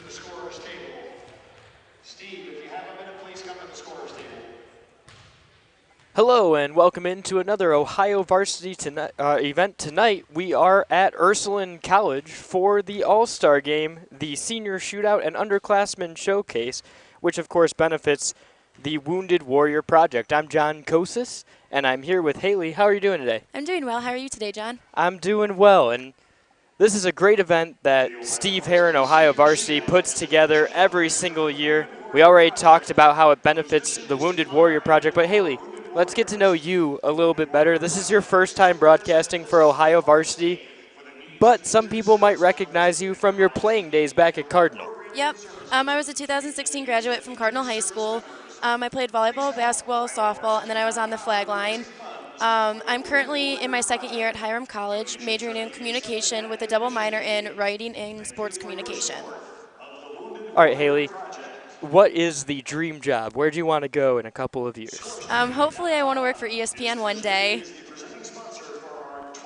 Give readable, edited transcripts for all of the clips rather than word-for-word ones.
the scorer's table. Steve, if you have a minute, please come to the scorer's table. Hello and welcome into another Ohio Varsity event tonight. We are at Ursuline College for the All-Star Game, the Senior Shootout and Underclassmen Showcase, which of course benefits the Wounded Warrior Project. I'm John Kosis, and I'm here with Haley. How are you doing today? I'm doing well. How are you today, John? I'm doing well, and this is a great event that Steve Herron, Ohio Varsity, puts together every single year. We already talked about how it benefits the Wounded Warrior Project, but Haley, let's get to know you a little bit better. This is your first time broadcasting for Ohio Varsity, but some people might recognize you from your playing days back at Cardinal. Yep. I was a 2016 graduate from Cardinal High School. I played volleyball, basketball, softball, and then I was on the flag line. I'm currently in my second year at Hiram College, majoring in communication with a double minor in writing and sports communication. All right, Haley, what is the dream job? Where do you want to go in a couple of years? Hopefully I want to work for ESPN one day.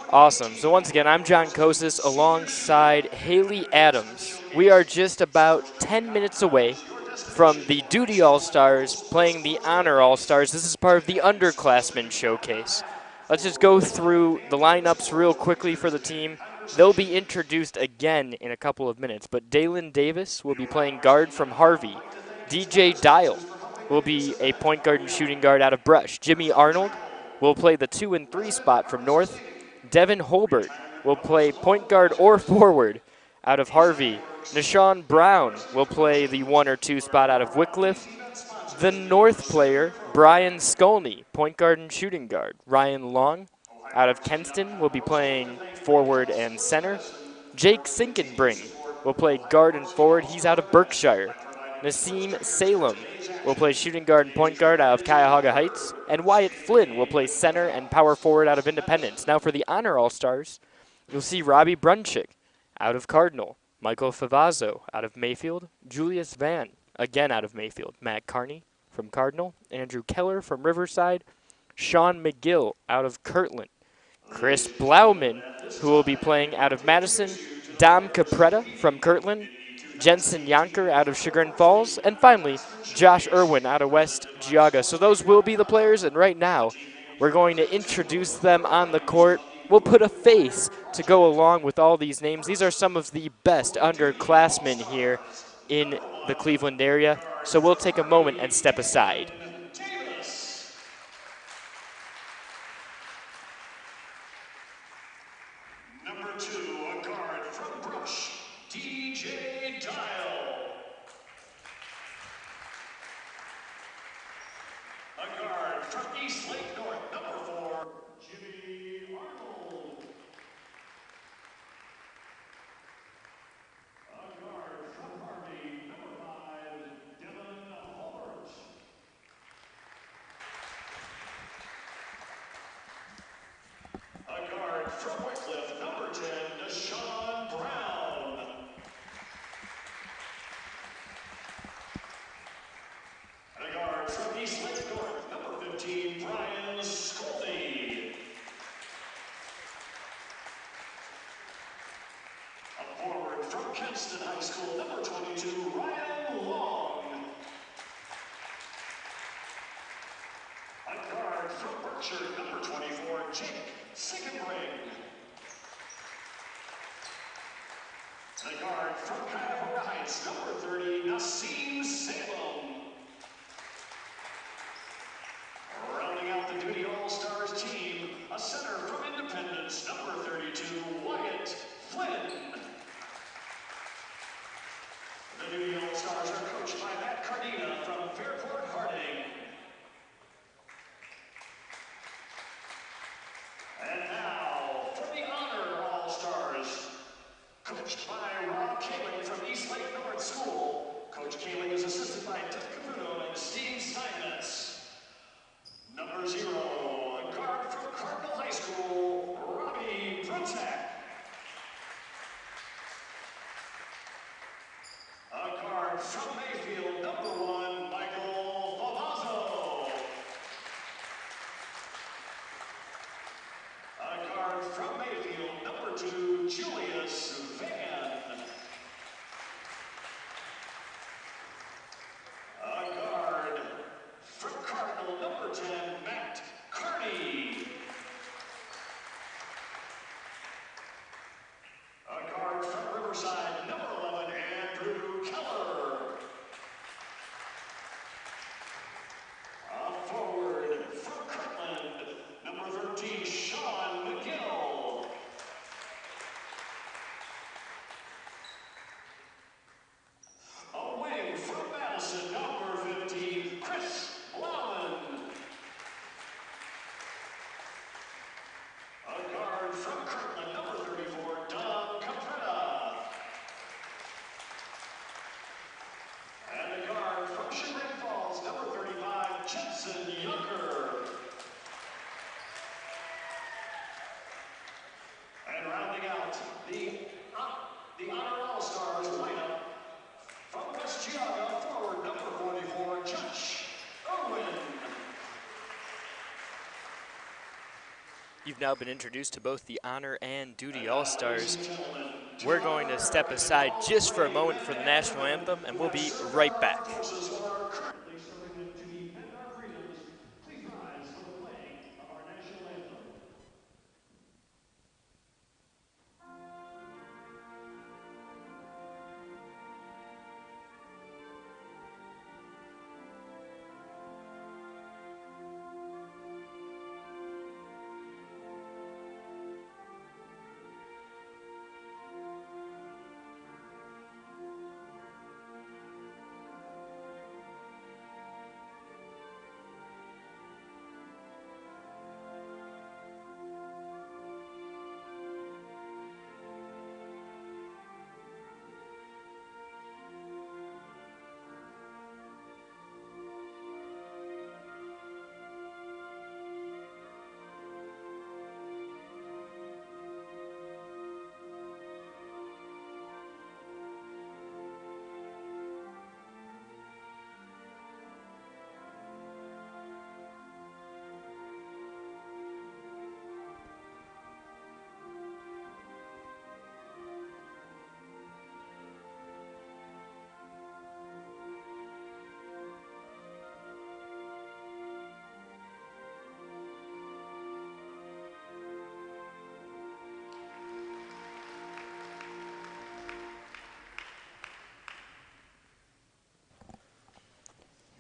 Awesome. So once again, I'm John Kosis alongside Haley Adams. We are just about 10 minutes away from the Duty All-Stars playing the Honor All-Stars. This is part of the Underclassmen Showcase. Let's just go through the lineups real quickly for the team. They'll be introduced again in a couple of minutes, but Dalen Davis will be playing guard from Harvey. DJ Dial will be a point guard and shooting guard out of Brush. Jimmy Arnold will play the 2 and 3 spot from North. Devin Holbert will play point guard or forward out of Harvey. Nashawn Brown will play the 1 or 2 spot out of Wycliffe. The North player, Brian Skolny, point guard and shooting guard. Ryan Long out of Kenston will be playing forward and center. Jake Sinkenbring will play guard and forward. He's out of Berkshire. Nassim Salem will play shooting guard and point guard out of Cuyahoga Heights. And Wyatt Flynn will play center and power forward out of Independence. Now for the Honor All-Stars, you'll see Robbie Brunchick out of Cardinal. Michael Favazzo out of Mayfield. Julius Van, again out of Mayfield. Matt Carney from Cardinal. Andrew Keller from Riverside. Sean McGill out of Kirtland. Chris Blauman, who will be playing out of Madison. Dom Capretta from Kirtland. Jensen Yonker out of Chagrin Falls. And finally, Josh Irwin out of West Geauga. So those will be the players, and right now we're going to introduce them on the court. We'll put a face to go along with all these names. These are some of the best underclassmen here in the Cleveland area. So we'll take a moment and step aside. Number 2, a guard from Brush, DJ Dial. A guard from East Lake North, number 4, Jimmy Arnold. A guard from Harvey, number 5, Devin Holbert. A guard from Wycliffe, number 10, Nashawn Brown. And a guard from East Lake North, number 15, Brian Skolny. A forward from Kenston High School, number 22, Ryan Long. A guard from Berkshire, number 24, Jake Sinkenbring. A guard from Cuyahoga Heights, number 30, Nassim Salem. Rounding out the Duty All-Stars team, a center from Independence, number 32, Wyatt Flynn. The Duty All-Stars are coached by Matt Cardina from Fairport Harding. And now, for the Honor All-Stars, coached by Rob Kaling from East Lake North School. Coach Kaling is assisted by Doug Caputo and Steve Steinmetz. Number 0, a guard from Cardinal High School, Robbie Brunsack. A guard from Mayfield, number 1, Michael Favazzo. A guard from Mayfield, number 2, Julius Van. And the guard from Chagrin Falls, number 35, Jensen Younger. And rounding out the Honor All-Stars lineup from West Geauga, forward number 44, Josh Irwin. You've now been introduced to both the Honor and Duty All-Stars. We're going to step aside just for a moment for the national anthem, and we'll be right back.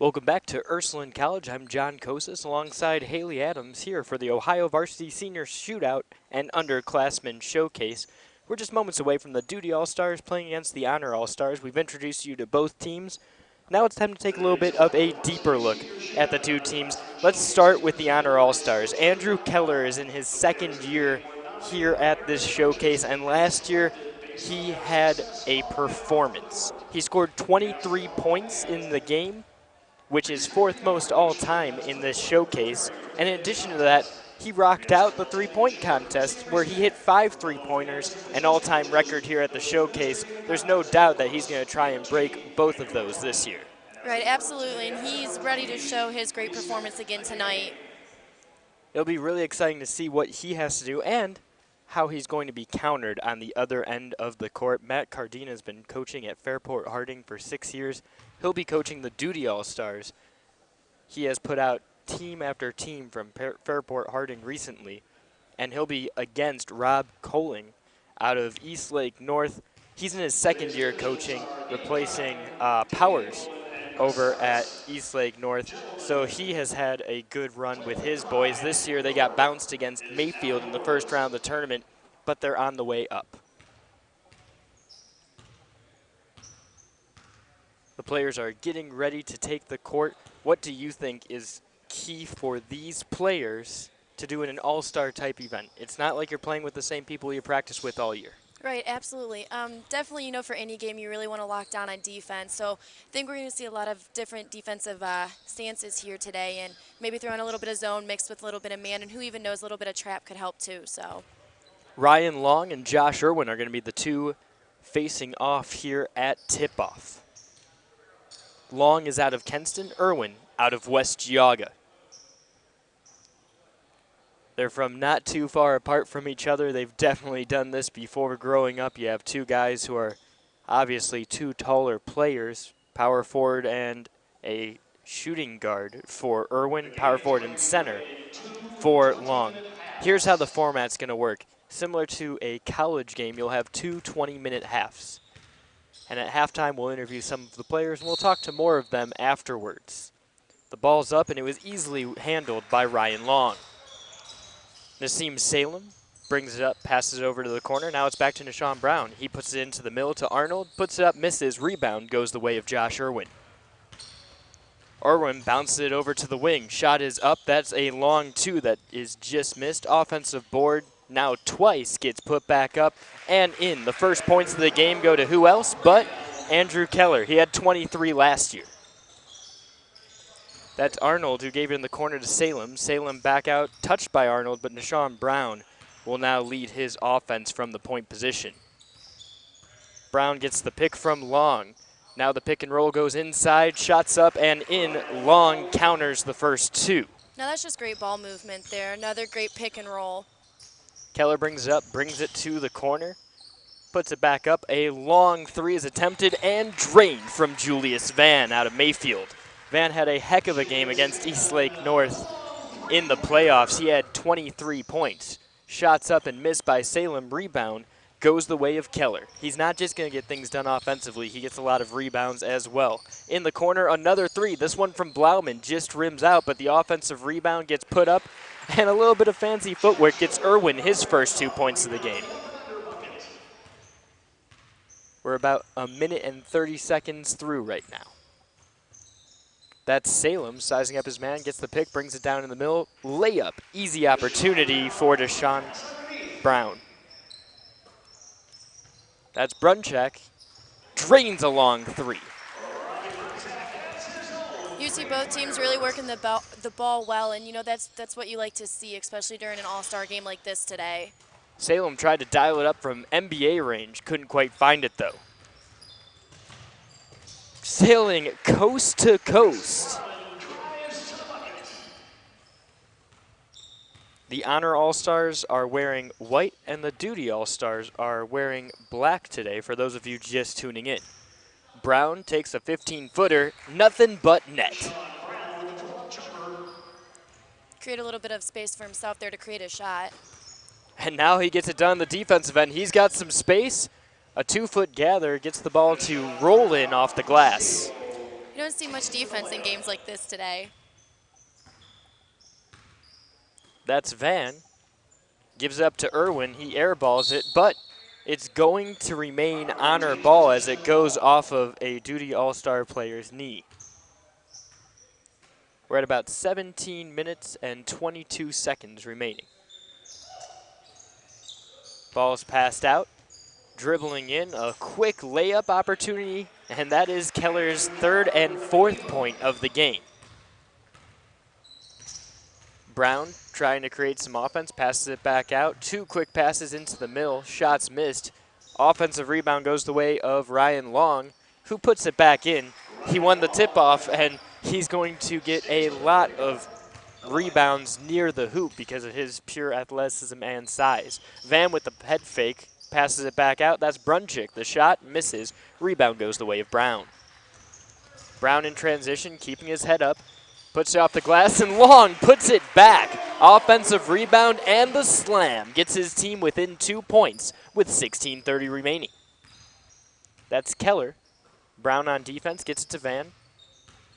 Welcome back to Ursuline College. I'm John Kosis alongside Haley Adams here for the Ohio Varsity Senior Shootout and Underclassmen Showcase. We're just moments away from the Duty All-Stars playing against the Honor All-Stars. We've introduced you to both teams. Now it's time to take a little bit of a deeper look at the two teams. Let's start with the Honor All-Stars. Andrew Keller is in his second year here at this showcase, and last year he had a performance. He scored 23 points in the game, which is fourth most all-time in this showcase. And in addition to that, he rocked out the three-point contest where he hit 5 three-pointers, an all-time record here at the showcase. There's no doubt that he's going to try and break both of those this year. Right, absolutely, and he's ready to show his great performance again tonight. It'll be really exciting to see what he has to do and how he's going to be countered on the other end of the court. Matt Cardina has been coaching at Fairport Harding for 6 years. He'll be coaching the Duty All-Stars. He has put out team after team from Fairport Harding recently, and he'll be against Rob Coling out of Eastlake North. He's in his second year coaching, replacing Powers over at Eastlake North. So he has had a good run with his boys. This year they got bounced against Mayfield in the first round of the tournament, but they're on the way up. The players are getting ready to take the court. What do you think is key for these players to do in an all-star type event? It's not like you're playing with the same people you practice with all year. Right, absolutely. Definitely, you know, for any game, you really want to lock down on defense. So I think we're going to see a lot of different defensive stances here today, and maybe throw in a little bit of zone mixed with a little bit of man, and who even knows, a little bit of trap could help too. So Ryan Long and Josh Irwin are going to be the two facing off here at tip-off. Long is out of Kenston, Irwin out of West Geauga. They're from not too far apart from each other. They've definitely done this before growing up. You have two guys who are obviously two taller players, power forward and a shooting guard for Irwin, power forward and center for Long. Here's how the format's going to work. Similar to a college game, you'll have two 20-minute halves. And at halftime, we'll interview some of the players, and we'll talk to more of them afterwards. The ball's up, and it was easily handled by Ryan Long. Nassim Salem brings it up, passes it over to the corner. Now it's back to Nishan Brown. He puts it into the middle to Arnold, puts it up, misses. Rebound goes the way of Josh Irwin. Irwin bounces it over to the wing. Shot is up. That's a long two that is just missed. Offensive board now twice gets put back up and in. The first points of the game go to who else but Andrew Keller. He had 23 last year. That's Arnold who gave it in the corner to Salem. Salem back out, touched by Arnold, but Nashawn Brown will now lead his offense from the point position. Brown gets the pick from Long. Now the pick and roll goes inside, shots up and in. Long counters the first two. Now that's just great ball movement there. Another great pick and roll. Keller brings it up, brings it to the corner, puts it back up. A long three is attempted and drained from Julius Van out of Mayfield. Van had a heck of a game against Eastlake North in the playoffs. He had 23 points. Shots up and missed by Salem. Rebound goes the way of Keller. He's not just going to get things done offensively. He gets a lot of rebounds as well. In the corner, another three. This one from Blauman just rims out, but the offensive rebound gets put up, and a little bit of fancy footwork gets Irwin his first 2 points of the game. We're about a minute and 30 seconds through right now. That's Salem sizing up his man, gets the pick, brings it down in the middle. Layup, easy opportunity for Deshaun Brown. That's Bruncheck, drains a long three. You see both teams really working the ball well, and you know that's what you like to see, especially during an all-star game like this today. Salem tried to dial it up from NBA range, couldn't quite find it though. Sailing coast to coast. The Honor All-Stars are wearing white and the Duty All-Stars are wearing black today for those of you just tuning in. Brown takes a 15-footer, nothing but net. Create a little bit of space for himself there to create a shot. And now he gets it done on the defensive end. He's got some space. A 2-foot gather gets the ball to roll in off the glass. You don't see much defense in games like this today. That's Van. Gives it up to Irwin. He airballs it, but it's going to remain Honor ball as it goes off of a Duty All-Star player's knee. We're at about 17 minutes and 22 seconds remaining. Ball's passed out. Dribbling in, a quick layup opportunity, and that is Keller's third and fourth point of the game. Brown trying to create some offense, passes it back out. 2 quick passes into the middle, shots missed. Offensive rebound goes the way of Ryan Long, who puts it back in. He won the tip-off, and he's going to get a lot of rebounds near the hoop because of his pure athleticism and size. Van with the head fake, passes it back out. That's Brunchick. The shot misses. Rebound goes the way of Brown. Brown in transition, keeping his head up. Puts it off the glass, and Long puts it back. Offensive rebound and the slam. Gets his team within 2 points with 16:30 remaining. That's Keller. Brown on defense, gets it to Van.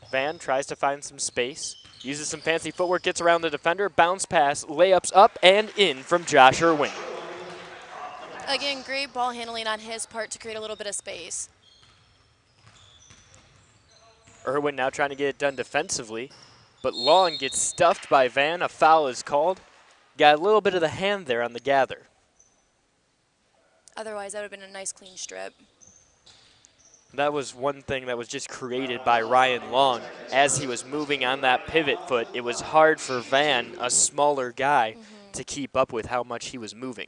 Van tries to find some space. Uses some fancy footwork, gets around the defender. Bounce pass, layups up and in from Josh Irwin. Again, great ball handling on his part to create a little bit of space. Irwin now trying to get it done defensively, but Long gets stuffed by Van. A foul is called. Got a little bit of the hand there on the gather. Otherwise, that would have been a nice clean strip. That was one thing that was just created by Ryan Long. As he was moving on that pivot foot, it was hard for Van, a smaller guy, to keep up with how much he was moving.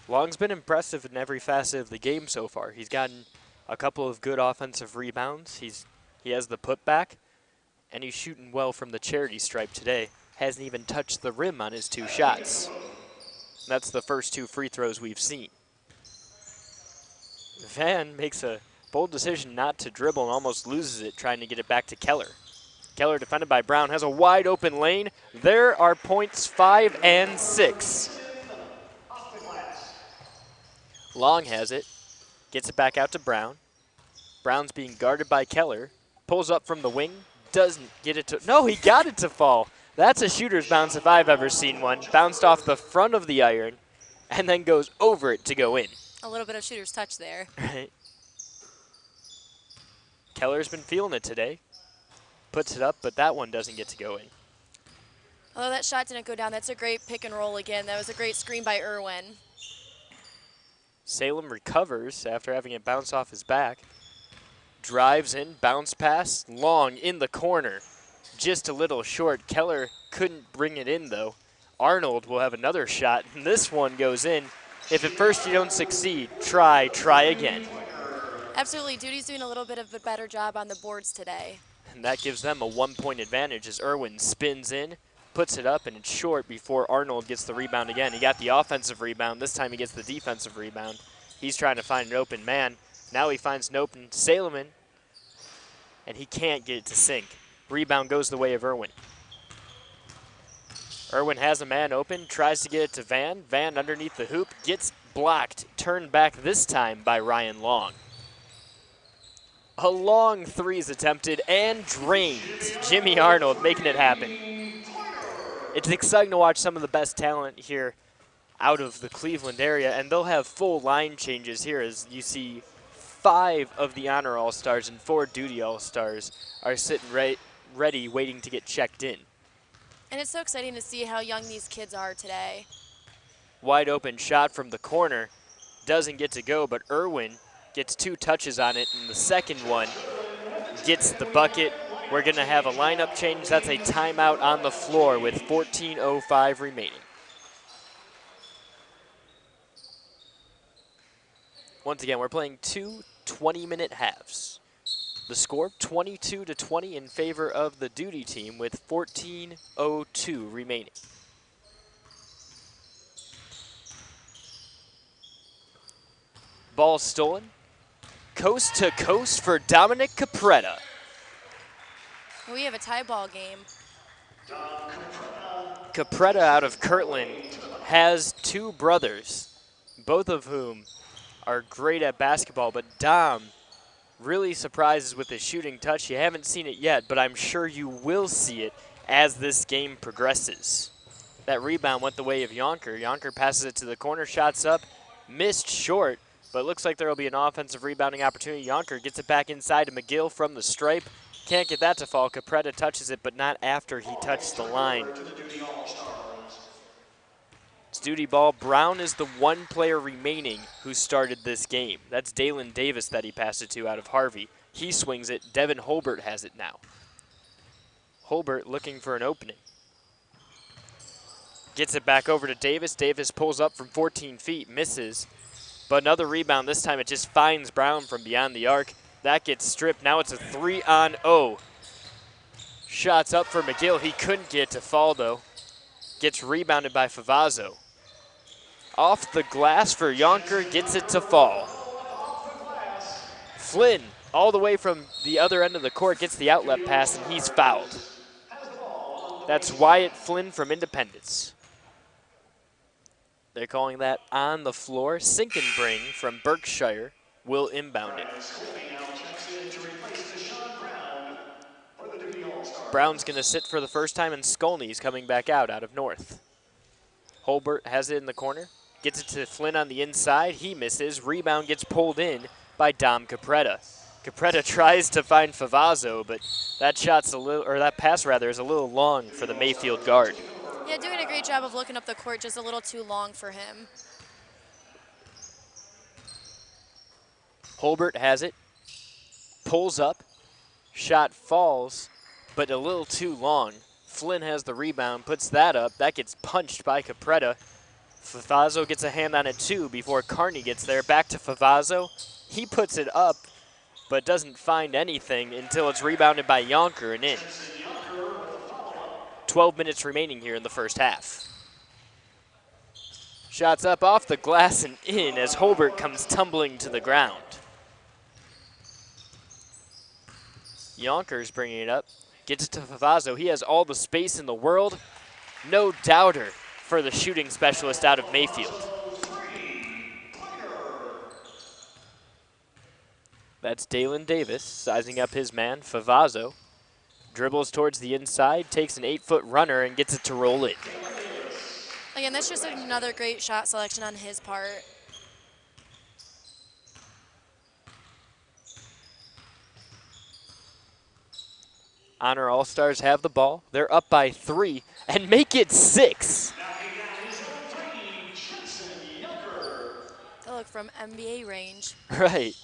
Long's been impressive in every facet of the game so far. He's gotten a couple of good offensive rebounds. He has the putback, and he's shooting well from the charity stripe today. Hasn't even touched the rim on his 2 shots. That's the first 2 free throws we've seen. Van makes a bold decision not to dribble and almost loses it trying to get it back to Keller. Keller, defended by Brown, has a wide open lane. There are points 5 and 6. Long has it, gets it back out to Brown. Brown's being guarded by Keller. Pulls up from the wing, doesn't get it to, no, he got it to fall. That's a shooter's bounce if I've ever seen one. Bounced off the front of the iron and then goes over it to go in. A little bit of shooter's touch there. Right. Keller's been feeling it today. Puts it up, but that one doesn't get to go in. Although that shot didn't go down, that's a great pick and roll again. That was a great screen by Irwin. Salem recovers after having it bounce off his back. Drives in, bounce pass, long in the corner. Just a little short. Keller couldn't bring it in though. Arnold will have another shot, and this one goes in. If at first you don't succeed, try again. Absolutely, Duty's doing a little bit of a better job on the boards today. And that gives them a 1-point advantage as Irwin spins in, puts it up, and it's short before Arnold gets the rebound again. He got the offensive rebound. This time he gets the defensive rebound. He's trying to find an open man. Now he finds an open Saleman, and he can't get it to sink. Rebound goes the way of Irwin. Irwin has a man open, tries to get it to Van. Van underneath the hoop, gets blocked, turned back this time by Ryan Long. A long three is attempted and drained. Jimmy Arnold making it happen. It's exciting to watch some of the best talent here out of the Cleveland area, and they'll have full line changes here as you see 5 of the Honor All-Stars and 4 Duty All-Stars are sitting ready waiting to get checked in. And it's so exciting to see how young these kids are today. Wide open shot from the corner. Doesn't get to go, but Irwin gets 2 touches on it, and the second one gets the bucket. We're going to have a lineup change. That's a timeout on the floor with 14:05 remaining. Once again, we're playing 2 20-minute halves. The score, 22-20 in favor of the Duty team with 14:02 remaining. Ball stolen. Coast to coast for Dominic Capretta. We have a tie ball game. Capretta out of Kirtland has 2 brothers, both of whom are great at basketball, but Dom really surprises with his shooting touch. You haven't seen it yet, but I'm sure you will see it as this game progresses. That rebound went the way of Yonker. Yonker passes it to the corner, shots up, missed short, but looks like there will be an offensive rebounding opportunity. Yonker gets it back inside to McGill from the stripe. Can't get that to fall. Capretta touches it, but not after he touched the line. It's Duty ball. Brown is the 1 player remaining who started this game. That's Dalen Davis that he passed it to out of Harvey. He swings it. Devin Holbert has it now. Holbert looking for an opening. Gets it back over to Davis. Davis pulls up from 14 feet, misses. But another rebound. This time it just finds Brown from beyond the arc. That gets stripped. Now it's a 3-on-0. Shots up for McGill. He couldn't get it to fall, though. Gets rebounded by Favazzo. Off the glass for Yonker, gets it to fall. Flynn, all the way from the other end of the court, gets the outlet pass, and he's fouled. That's Wyatt Flynn from Independence. They're calling that on the floor. Sink and Bring from Berkshire will inbound it. Brown's going to sit for the first time, and Skolny's coming back out of North. Holbert has it in the corner. Gets it to Flynn on the inside. He misses. Rebound gets pulled in by Dom Capretta. Capretta tries to find Favazzo, but that shot's that pass rather is a little long for the Mayfield guard. Yeah, doing a great job of looking up the court, just a little too long for him. Holbert has it. Pulls up. Shot falls, but a little too long. Flynn has the rebound, puts that up. That gets punched by Capretta. Favazzo gets a hand on it too before Carney gets there. Back to Favazzo. He puts it up, but doesn't find anything until it's rebounded by Yonker and in. 12 minutes remaining here in the first half. Shots up off the glass and in as Holbert comes tumbling to the ground. Yonker's bringing it up. Gets it to Favazzo. He has all the space in the world. No doubter for the shooting specialist out of Mayfield. That's Dalen Davis sizing up his man, Favazzo. Dribbles towards the inside, takes an 8-foot runner and gets it to roll in. Again, that's just another great shot selection on his part. Honor All-Stars have the ball. They're up by 3 and make it 6. They look from NBA range. Right.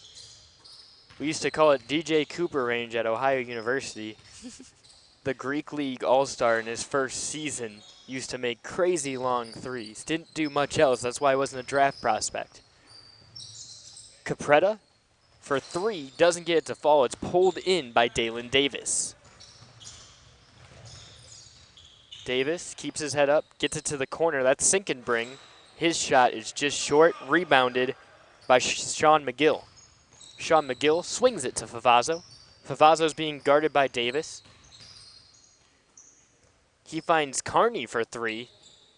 We used to call it DJ Cooper range at Ohio University. The Greek League All-Star in his first season used to make crazy long threes. Didn't do much else. That's why he wasn't a draft prospect. Capretta for three, doesn't get it to fall. It's pulled in by Dalen Davis. Davis keeps his head up, gets it to the corner. That's sink and bring. His shot is just short, rebounded by Sean McGill. Sean McGill swings it to Favazzo. Favazzo's being guarded by Davis. He finds Carney for three.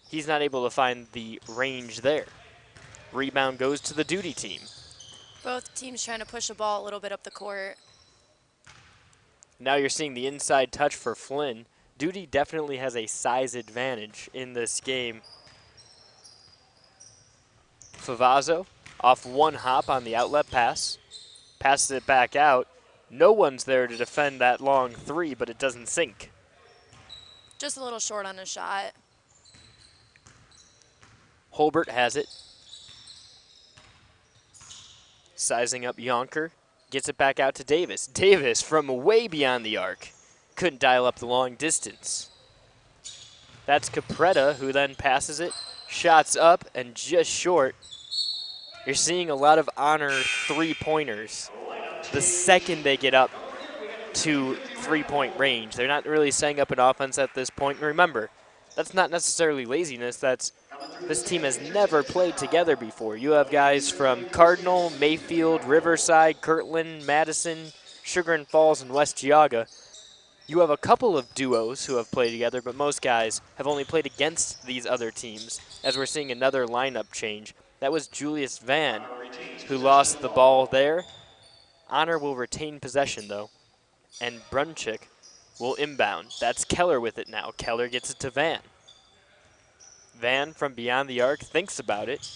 He's not able to find the range there. Rebound goes to the duty team. Both teams trying to push the ball a little bit up the court. Now you're seeing the inside touch for Flynn. Duty definitely has a size advantage in this game. Favazzo off one hop on the outlet pass. Passes it back out. No one's there to defend that long three, but it doesn't sink. Just a little short on his shot. Holbert has it. Sizing up Yonker. Gets it back out to Davis. Davis from way beyond the arc. Couldn't dial up the long distance. That's Capretta, who then passes it. Shots up and just short. You're seeing a lot of honor three-pointers the second they get up to three-point range. They're not really setting up an offense at this point. And remember, that's not necessarily laziness. This team has never played together before. You have guys from Cardinal, Mayfield, Riverside, Kirtland, Madison, Sugar and Falls, and West Geauga. You have a couple of duos who have played together, but most guys have only played against these other teams, as we're seeing another lineup change. That was Julius Van, who lost the ball there. Honor will retain possession, though, and Brunchick will inbound. That's Keller with it now. Keller gets it to Van. Van from beyond the arc thinks about it.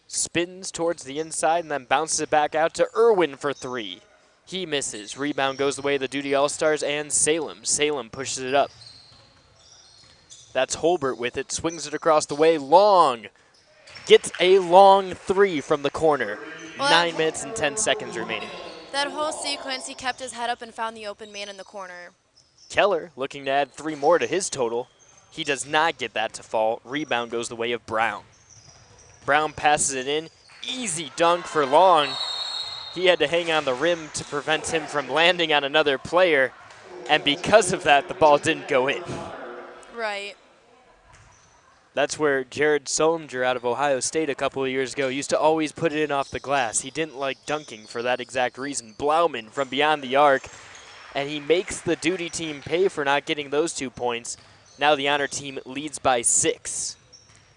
Spins towards the inside and then bounces it back out to Irwin for three. He misses. Rebound goes the way of the Duty All-Stars and Salem. Salem pushes it up. That's Holbert with it. Swings it across the way. Long. Gets a long three from the corner. Well, 9 minutes and 10 seconds remaining. That whole sequence, he kept his head up and found the open man in the corner. Keller looking to add three more to his total. He does not get that to fall. Rebound goes the way of Brown. Brown passes it in. Easy dunk for Long. He had to hang on the rim to prevent him from landing on another player. And because of that, the ball didn't go in. Right. That's where Jared Solinger out of Ohio State a couple of years ago used to always put it in off the glass. He didn't like dunking for that exact reason. Blauman from beyond the arc. And he makes the Duty team pay for not getting those 2 points. Now the Honor team leads by 6.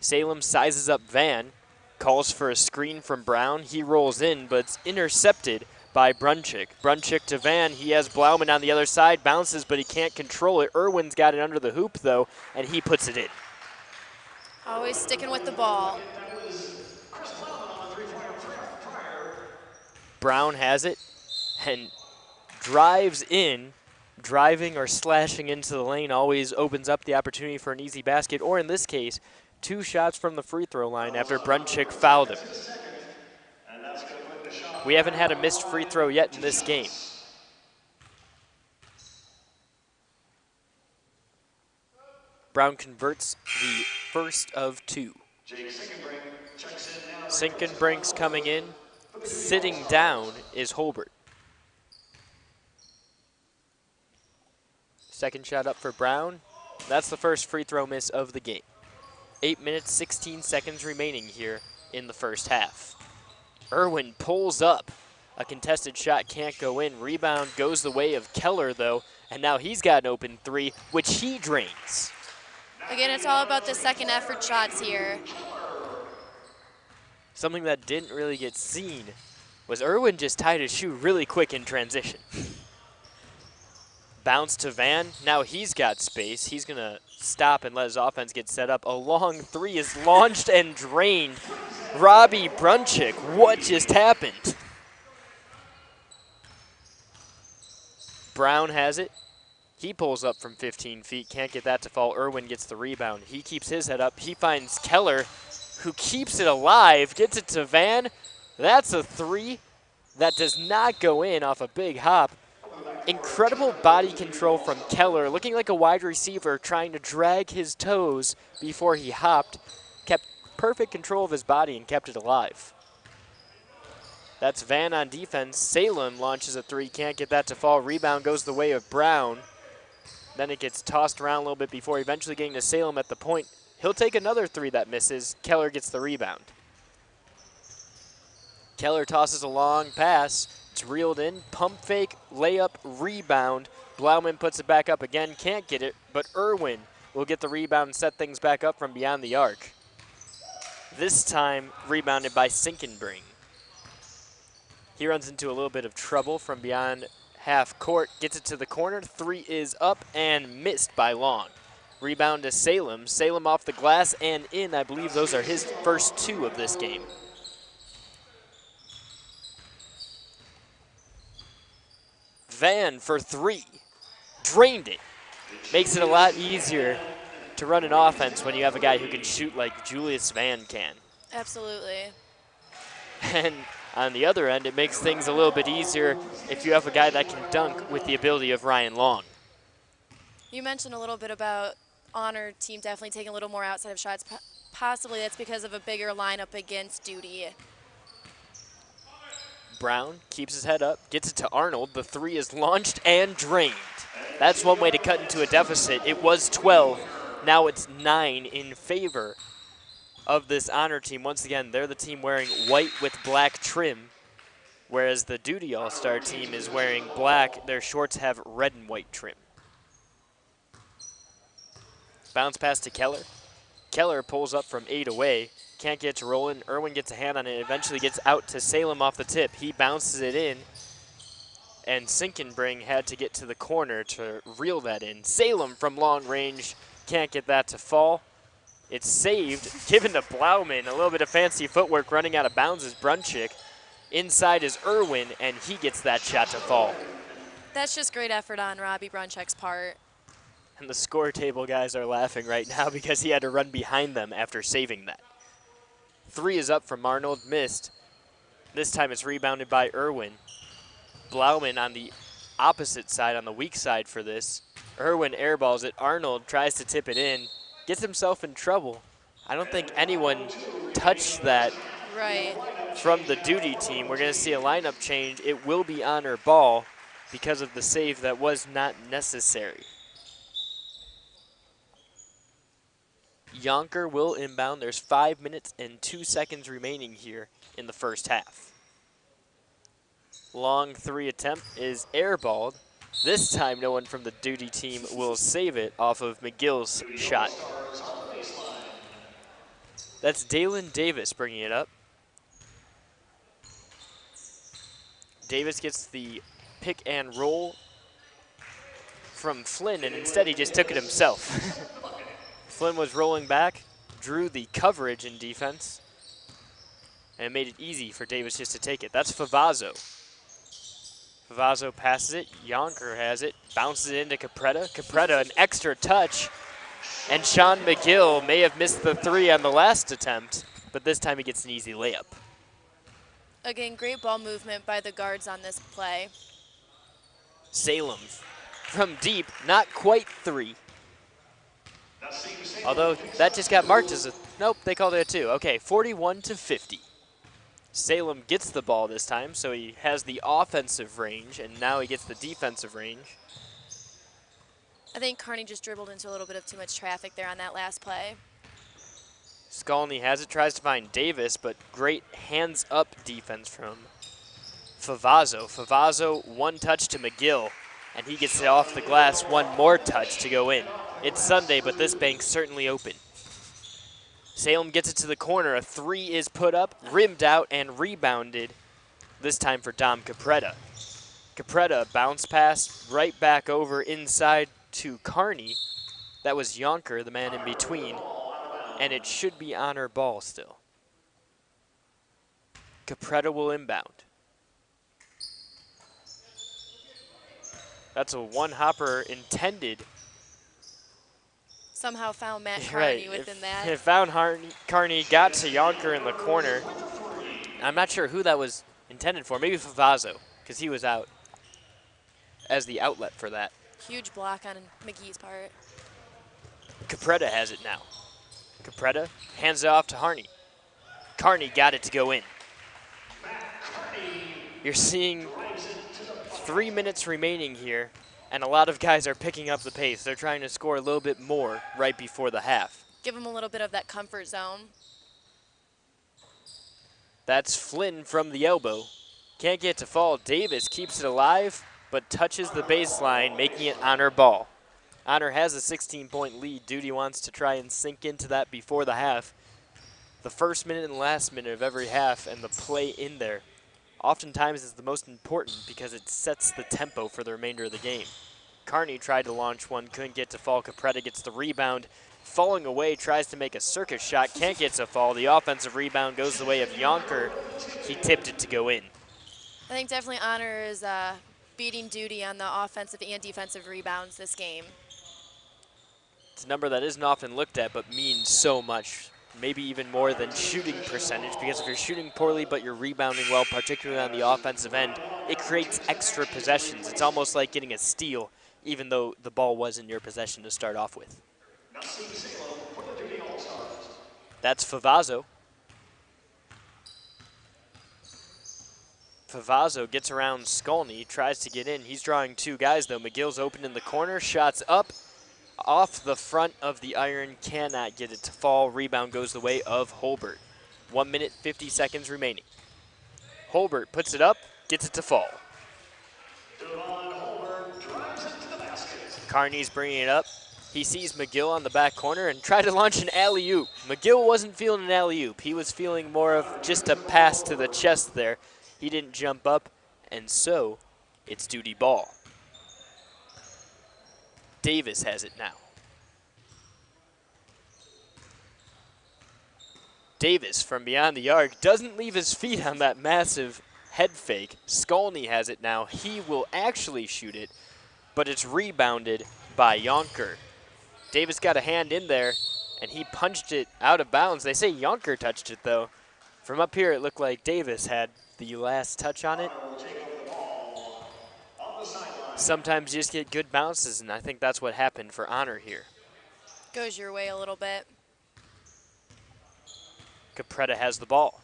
Salem sizes up Van. Calls for a screen from Brown. He rolls in, but it's intercepted by Brunchick. Brunchick to Van. He has Blauman on the other side. Bounces, but he can't control it. Irwin's got it under the hoop, though, and he puts it in. Always sticking with the ball. Brown has it and drives in. Driving or slashing into the lane always opens up the opportunity for an easy basket, or in this case, 2 shots from the free throw line after Brunchick fouled him. We haven't had a missed free throw yet in this game. Brown converts the first of 2. Sinkenbrink's coming in. Sitting down is Holbert. Second shot up for Brown. That's the first free throw miss of the game. 8 minutes, 16 seconds remaining here in the first half. Irwin pulls up. A contested shot can't go in. Rebound goes the way of Keller, though, and now he's got an open three, which he drains. Again, it's all about the second effort shots here. Something that didn't really get seen was Irwin just tied his shoe really quick in transition. Bounce to Van. Now he's got space. He's going to stop and let his offense get set up. A long three is launched and drained. Robbie Brunchick, what just happened? Brown has it. He pulls up from 15 feet. Can't get that to fall. Irwin gets the rebound. He keeps his head up. He finds Keller. who keeps it alive, gets it to Van. That's a 3 that does not go in off a big hop. Incredible body control from Keller, looking like a wide receiver trying to drag his toes before he hopped. Kept perfect control of his body and kept it alive. That's Van on defense. Salem launches a 3, can't get that to fall. Rebound goes the way of Brown. Then it gets tossed around a little bit before eventually getting to Salem at the point. He'll take another 3 that misses. Keller gets the rebound. Keller tosses a long pass. It's reeled in. Pump fake, layup, rebound. Blauman puts it back up again. Can't get it, but Irwin will get the rebound and set things back up from beyond the arc. This time rebounded by Sinkenbring. He runs into a little bit of trouble from beyond half court. Gets it to the corner. 3 is up and missed by Long. Rebound to Salem. Salem off the glass and in. I believe those are his first 2 of this game. Van for 3. Drained it. Makes it a lot easier to run an offense when you have a guy who can shoot like Julius Van can. Absolutely. And on the other end, it makes things a little bit easier if you have a guy that can dunk with the ability of Ryan Long. You mentioned a little bit about Honor team definitely taking a little more outside of shots. Possibly that's because of a bigger lineup against Duty. Brown keeps his head up, gets it to Arnold. The 3 is launched and drained. That's one way to cut into a deficit. It was 12. Now it's 9 in favor of this Honor team. Once again, they're the team wearing white with black trim, whereas the Duty All-Star team is wearing black. Their shorts have red and white trim. Bounce pass to Keller. Keller pulls up from 8 away. Can't get to rolling. Irwin gets a hand on it. Eventually gets out to Salem off the tip. He bounces it in. And Sinkenbring had to get to the corner to reel that in. Salem from long range. Can't get that to fall. It's saved. Given to Blauman. A little bit of fancy footwork running out of bounds is Brunchick. Inside is Irwin, and he gets that shot to fall. That's just great effort on Robbie Brunchick's part. And the score table guys are laughing right now because he had to run behind them after saving that. 3 is up from Arnold, missed. This time it's rebounded by Irwin. Blauman on the opposite side, on the weak side for this. Irwin airballs it. Arnold tries to tip it in, gets himself in trouble. I don't think anyone touched that from the Duty team. We're going to see a lineup change. It will be Honor ball because of the save that was not necessary. Yonker will inbound. There's 5 minutes and 2 seconds remaining here in the first half. Long 3 attempt is airballed. This time no one from the Duty team will save it off of McGill's shot. That's Dalen Davis bringing it up. Davis gets the pick and roll from Flynn, and instead he just took it himself. Flynn was rolling back, drew the coverage in defense, and made it easy for Davis just to take it. That's Favazzo. Favazzo passes it, Yonker has it, bounces it into Capretta. Capretta, an extra touch, and Sean McGill may have missed the 3 on the last attempt, but this time he gets an easy layup. Again, great ball movement by the guards on this play. Salem from deep, not quite 3. Although that just got marked as a, nope, they called it a 2. Okay, 41-50. Salem gets the ball this time, so he has the offensive range, and now he gets the defensive range. I think Kearney just dribbled into a little bit of too much traffic there on that last play. Skolny has it, tries to find Davis, but great hands-up defense from Favazzo. Favazzo, 1 touch to McGill, and he gets it off the glass, 1 more touch to go in. It's Sunday, but this bank's certainly open. Salem gets it to the corner. A 3 is put up, rimmed out, and rebounded, this time for Dom Capretta. Capretta, bounce pass, right back over inside to Kearney. That was Yonker, the man in between, and it should be Honor ball still. Capretta will inbound. That's a one-hopper intended Somehow found Matt Right. Carney within that. It found Carney, got to Yonker in the corner. I'm not sure who that was intended for. Maybe Favazzo, because he was out as the outlet for that. Huge block on McGee's part. Capretta has it now. Capretta hands it off to Harney. Carney got it to go in. You're seeing 3 minutes remaining here, and a lot of guys are picking up the pace. They're trying to score a little bit more right before the half. Give him a little bit of that comfort zone. That's Flynn from the elbow. Can't get to fall. Davis keeps it alive, but touches the baseline, making it Honor ball. Honor has a 16-point lead. Duty wants to try and sink into that before the half. The first minute and last minute of every half and the play in there oftentimes is the most important because it sets the tempo for the remainder of the game. Carney tried to launch one, couldn't get to fall. Capretta gets the rebound. Falling away, tries to make a circus shot, can't get to fall. The offensive rebound goes the way of Yonker. He tipped it to go in. I think definitely Honor is beating Duty on the offensive and defensive rebounds this game. It's a number that isn't often looked at but means so much, maybe even more than shooting percentage, because if you're shooting poorly but you're rebounding well, particularly on the offensive end, it creates extra possessions. It's almost like getting a steal, even though the ball was in your possession to start off with. That's Favazzo. Favazzo gets around Skolny, tries to get in. He's drawing two guys, though. McGill's open in the corner, shots up, off the front of the iron, cannot get it to fall. Rebound goes the way of Holbert. 1 minute, 50 seconds remaining. Holbert puts it up, gets it to fall. Carney's bringing it up. He sees McGill on the back corner and tried to launch an alley-oop. McGill wasn't feeling an alley-oop. He was feeling more of just a pass to the chest there. He didn't jump up, and so it's Duty ball. Davis has it now. Davis from beyond the arc doesn't leave his feet on that massive head fake. Skolny has it now. He will actually shoot it, but it's rebounded by Yonker. Davis got a hand in there, and he punched it out of bounds. They say Yonker touched it, though. From up here, it looked like Davis had the last touch on it. Sometimes you just get good bounces, and I think that's what happened for Honor here. Goes your way a little bit. Capretta has the ball.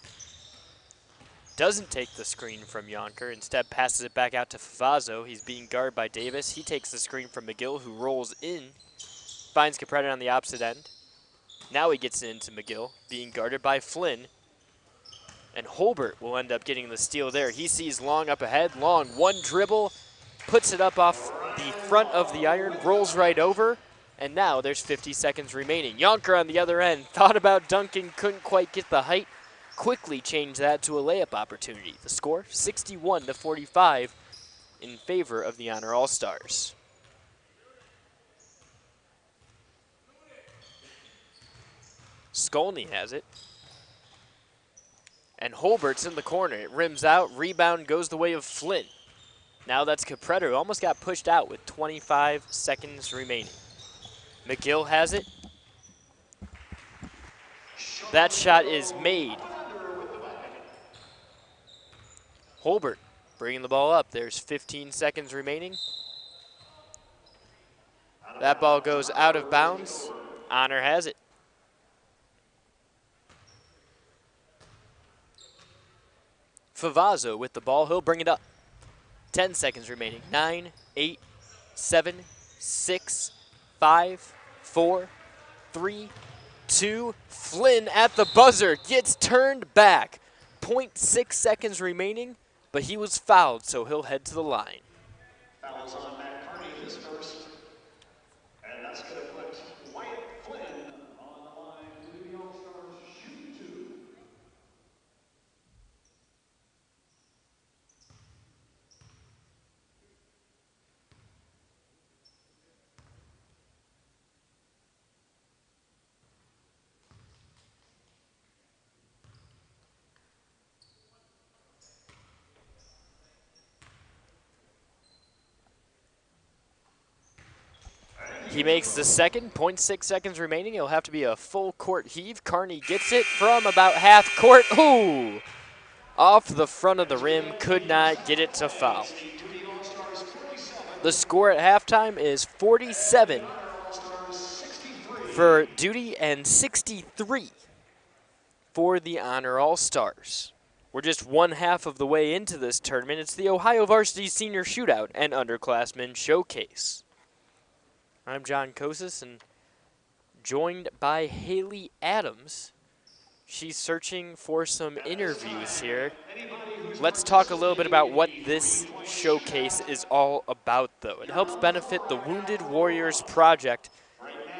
Doesn't take the screen from Yonker. Instead, passes it back out to Favazzo. He's being guarded by Davis. He takes the screen from McGill, who rolls in. Finds Capretta on the opposite end. Now he gets into McGill, being guarded by Flynn. And Holbert will end up getting the steal there. He sees Long up ahead. Long, one dribble, puts it up off the front of the iron, rolls right over, and now there's 50 seconds remaining. Yonker on the other end thought about dunking, couldn't quite get the height. Quickly changed that to a layup opportunity. The score, 61-45 in favor of the Honor All-Stars. Skolny has it. And Holbert's in the corner. It rims out. Rebound goes the way of Flynn. Now that's Capretta, who almost got pushed out with 25 seconds remaining. McGill has it. That shot is made. Holbert bringing the ball up. There's 15 seconds remaining. That ball goes out of bounds. Honor has it. Favazzo with the ball. He'll bring it up. 10 seconds remaining. 9, 8, 7, 6, 5, 4, 3, 2. Flynn at the buzzer gets turned back. 0.6 seconds remaining, but he was fouled, so he'll head to the line. Fouls on Matt Carney, his first. And that's going to put Wyatt Flynn on the line to the All-Stars shoot two. He makes the second, 0.6 seconds remaining. It'll have to be a full court heave. Carney gets it from about half court. Ooh! Off the front of the rim, could not get it to foul. The score at halftime is 47 for Duty and 63 for the Honor All-Stars. We're just one half of the way into this tournament. It's the Ohio Varsity Senior Shootout and Underclassmen Showcase. I'm John Kosis and joined by Haley Adams. She's searching for some interviews here. Let's talk a little bit about what this showcase is all about, though. It helps benefit the Wounded Warriors Project,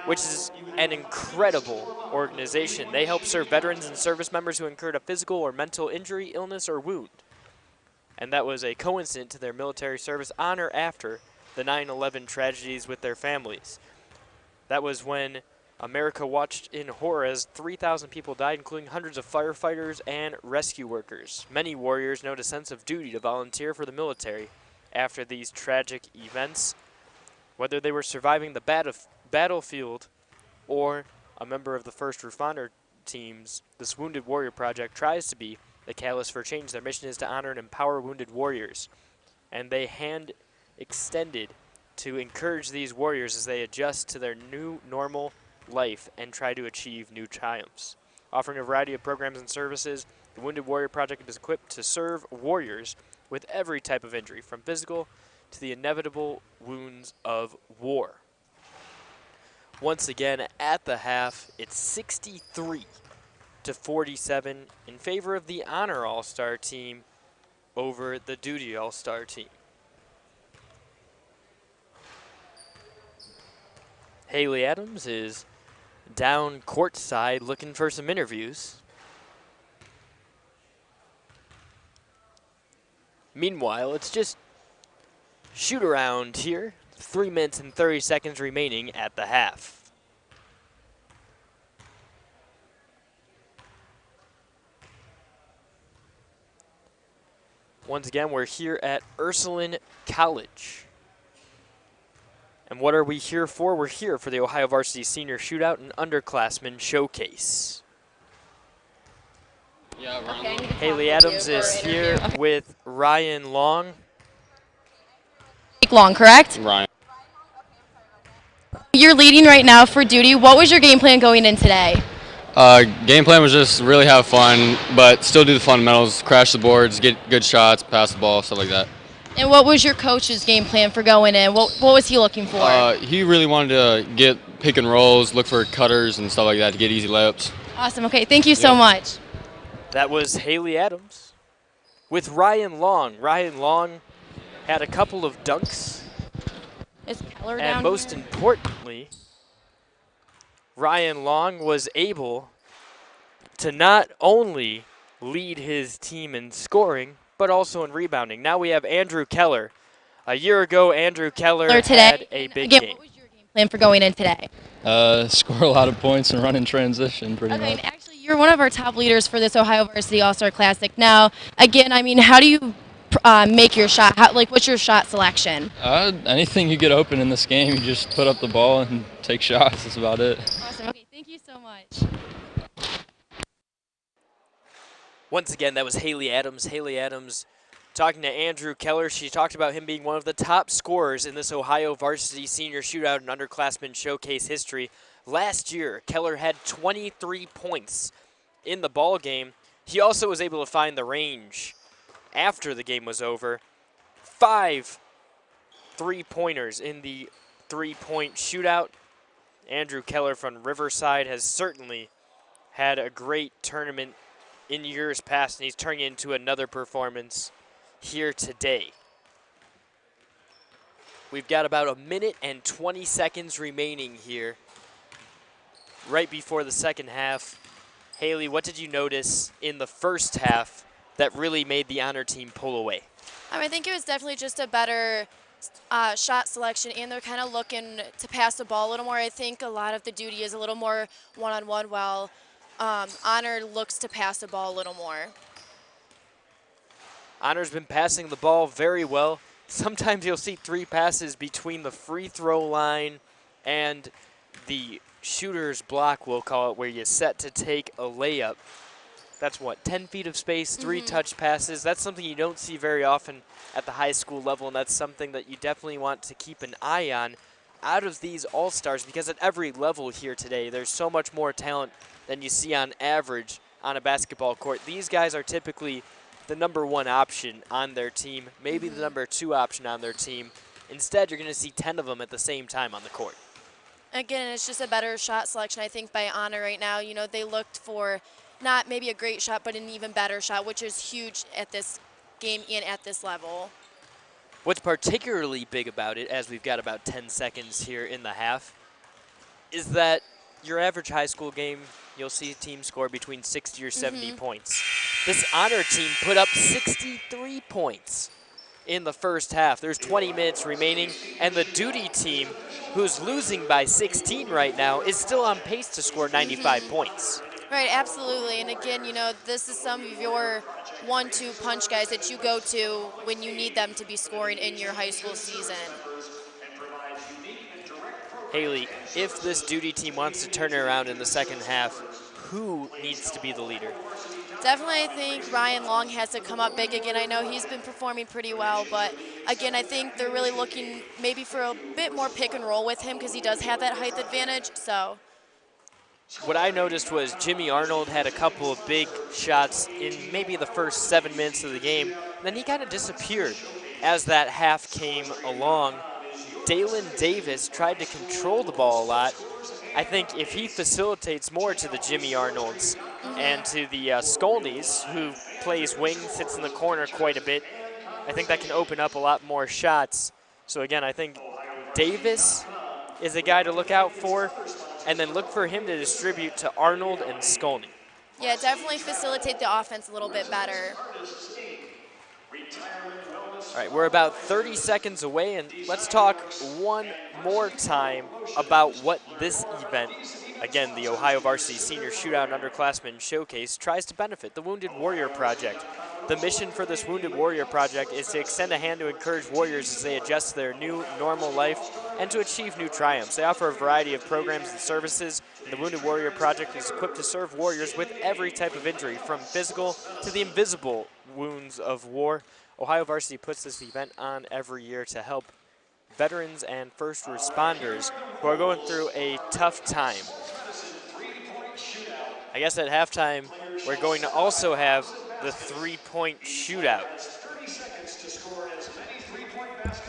which is an incredible organization. They help serve veterans and service members who incurred a physical or mental injury, illness, or wound. And that was a coincident to their military service on or after the 9/11 tragedies with their families. That was when America watched in horror as 3,000 people died, including hundreds of firefighters and rescue workers. Many warriors note a sense of duty to volunteer for the military after these tragic events. Whether they were surviving the battlefield or a member of the first responder teams, this Wounded Warrior Project tries to be the catalyst for change. Their mission is to honor and empower wounded warriors, and they hand extended to encourage these warriors as they adjust to their new normal life and try to achieve new triumphs. Offering a variety of programs and services, the Wounded Warrior Project is equipped to serve warriors with every type of injury, from physical to the inevitable wounds of war. Once again, at the half, it's 63 to 47 in favor of the Honor All-Star team over the Duty All-Star team. Haley Adams is down courtside looking for some interviews. Meanwhile, it's just shoot around here. 3 minutes and 30 seconds remaining at the half. Once again, we're here at Ursuline College. And what are we here for? We're here for the Ohio Varsity Senior Shootout and Underclassmen Showcase. Yeah, Haley Adams is here with Ryan Long. Long, correct? Ryan. You're leading right now for Duty. What was your game plan going in today? Game plan was just really have fun, but still do the fundamentals, crash the boards, get good shots, pass the ball, stuff like that. And what was your coach's game plan for going in? What was he looking for? He really wanted to get pick and rolls, look for cutters and stuff like that to get easy layups. Awesome. Okay, thank you so much. That was Haley Adams with Ryan Long. Ryan Long had a couple of dunks. Is Keller down And most here? importantly, Ryan Long was able to not only lead his team in scoring, but also in rebounding. Now we have Andrew Keller. A year ago, Andrew Keller had a big game. What was your game plan for going in today? Score a lot of points and run in transition pretty Okay, much. and actually, you're one of our top leaders for this Ohio Varsity All-Star Classic. Now, again, I mean, how do you make your shot? What's your shot selection? Anything you get open in this game, you just put up the ball and take shots. That's about it. Awesome. Okay, thank you so much. Once again, that was Haley Adams. Haley Adams talking to Andrew Keller. She talked about him being one of the top scorers in this Ohio Varsity Senior Shootout and Underclassmen Showcase history. Last year, Keller had 23 points in the ball game. He also was able to find the range after the game was over. 5 3-pointers in the three-point shootout. Andrew Keller from Riverside has certainly had a great tournament in years past, and he's turning into another performance here today. We've got about a minute and 20 seconds remaining here, right before the second half. Haley, what did you notice in the first half that really made the Honor team pull away? I think it was definitely just a better shot selection, and they're kind of looking to pass the ball a little more. I think a lot of the Duty is a little more one-on-one, while Honor looks to pass the ball a little more. Honor's been passing the ball very well. Sometimes you'll see 3 passes between the free throw line and the shooter's block, we'll call it, where you set to take a layup. That's what, 10 feet of space, 3 touch passes. That's something you don't see very often at the high school level, and that's something that you definitely want to keep an eye on out of these all-stars, because at every level here today, there's so much more talent than you see on average on a basketball court. These guys are typically the #1 option on their team, maybe the #2 option on their team. Instead, you're going to see 10 of them at the same time on the court. Again, it's just a better shot selection, I think, by Honor right now. You know, they looked for not maybe a great shot, but an even better shot, which is huge at this game and at this level. What's particularly big about it, as we've got about 10 seconds here in the half, is that your average high school game, you'll see a team score between 60 or 70 points. This Honor team put up 63 points in the first half. There's 20 minutes remaining, and the Duty team, who's losing by 16 right now, is still on pace to score 95 points. Right, absolutely. And again, you know, this is some of your 1-2 punch guys that you go to when you need them to be scoring in your high school season. Haley, if this Duty team wants to turn it around in the second half, who needs to be the leader? Definitely, I think Ryan Long has to come up big again. I know he's been performing pretty well, but again, I think they're really looking maybe for a bit more pick and roll with him because he does have that height advantage. So what I noticed was Jimmy Arnold had a couple of big shots in maybe the first 7 minutes of the game. Then he kind of disappeared as that half came along. Dalen Davis tried to control the ball a lot. I think if he facilitates more to the Jimmy Arnolds and to the Skolnies, who plays wing, sits in the corner quite a bit, I think that can open up a lot more shots. So again, I think Davis is a guy to look out for, and then look for him to distribute to Arnold and Skolny. yeah, definitely facilitate the offense a little bit better. All right, we're about 30 seconds away, and let's talk one more time about what this event, again, the Ohio Varsity Senior Shootout and Underclassmen Showcase, tries to benefit, the Wounded Warrior Project. The mission for this Wounded Warrior Project is to extend a hand to encourage warriors as they adjust to their new normal life and to achieve new triumphs. They offer a variety of programs and services. The Wounded Warrior Project is equipped to serve warriors with every type of injury, from physical to the invisible wounds of war. Ohio Varsity puts this event on every year to help veterans and first responders who are going through a tough time. I guess at halftime, we're going to also have the 3-point shootout.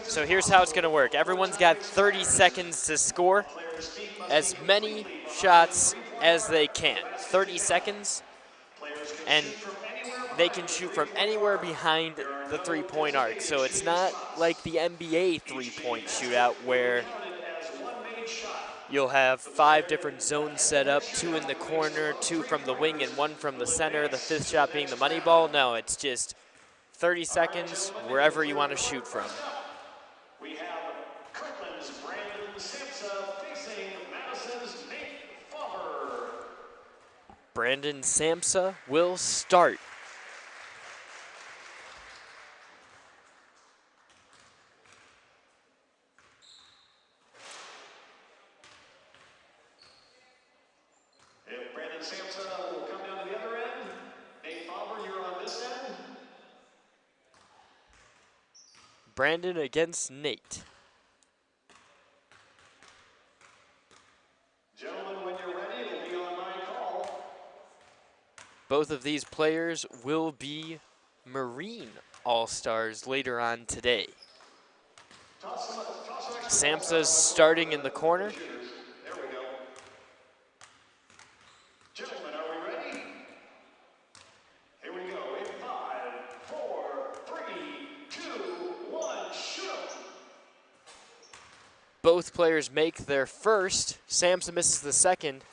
So here's how it's going to work. Everyone's got 30 seconds to score as many shots as they can. 30 seconds, and they can shoot from anywhere behind the 3-point arc. So it's not like the NBA 3-point shootout where you'll have 5 different zones set up, 2 in the corner, 2 from the wing, and 1 from the center, the 5th shot being the money ball. No, it's just 30 seconds wherever you want to shoot from. We have Kirkland's Brandon Samsa facing Madison's Nate Fauber. Brandon Samsa will start. If Brandon Samsa will come down to the other end, Nate Fauber, you're on this end. Brandon against Nate. Gentlemen, when you're ready, it'll be on my call. Both of these players will be Marine All-Stars later on today. Samsa's starting in the corner. There we go. Gentlemen, are we ready? Here we go. In 5, 4, 3, 2, 1, shoot! Both players make their first. Samsa misses the second,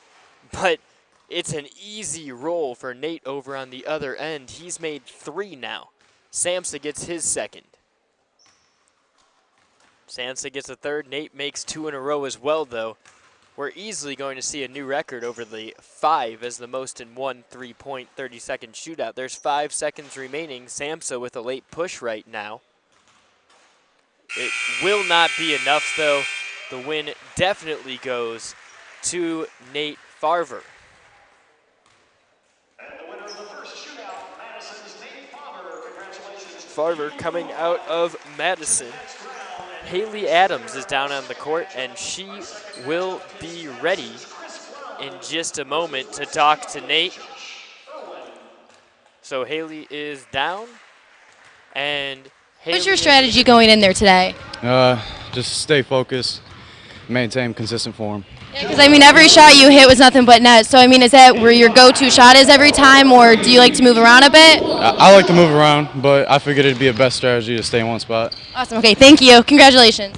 but it's an easy roll for Nate over on the other end. He's made 3 now. Samsa gets his second. Samsa gets a third. Nate makes 2 in a row as well, though. We're easily going to see a new record over the 5 as the most in one 3-point 30-second shootout. There's 5 seconds remaining. Samsa with a late push right now. It will not be enough, though. The win definitely goes to Nate Farver. And the winner of the first shootout, Madison's Nate Farver. Congratulations. Farver coming out of Madison. Haley Adams is down on the court, and she will be ready in just a moment to talk to Nate. So Haley is down, and Haley What's your strategy going in there today? Just stay focused, maintain consistent form. Because, I mean, every shot you hit was nothing but net. So, I mean, is that where your go-to shot is every time, or do you like to move around a bit? I like to move around, but I figured it'd be a best strategy to stay in one spot. Awesome. Okay, thank you. Congratulations.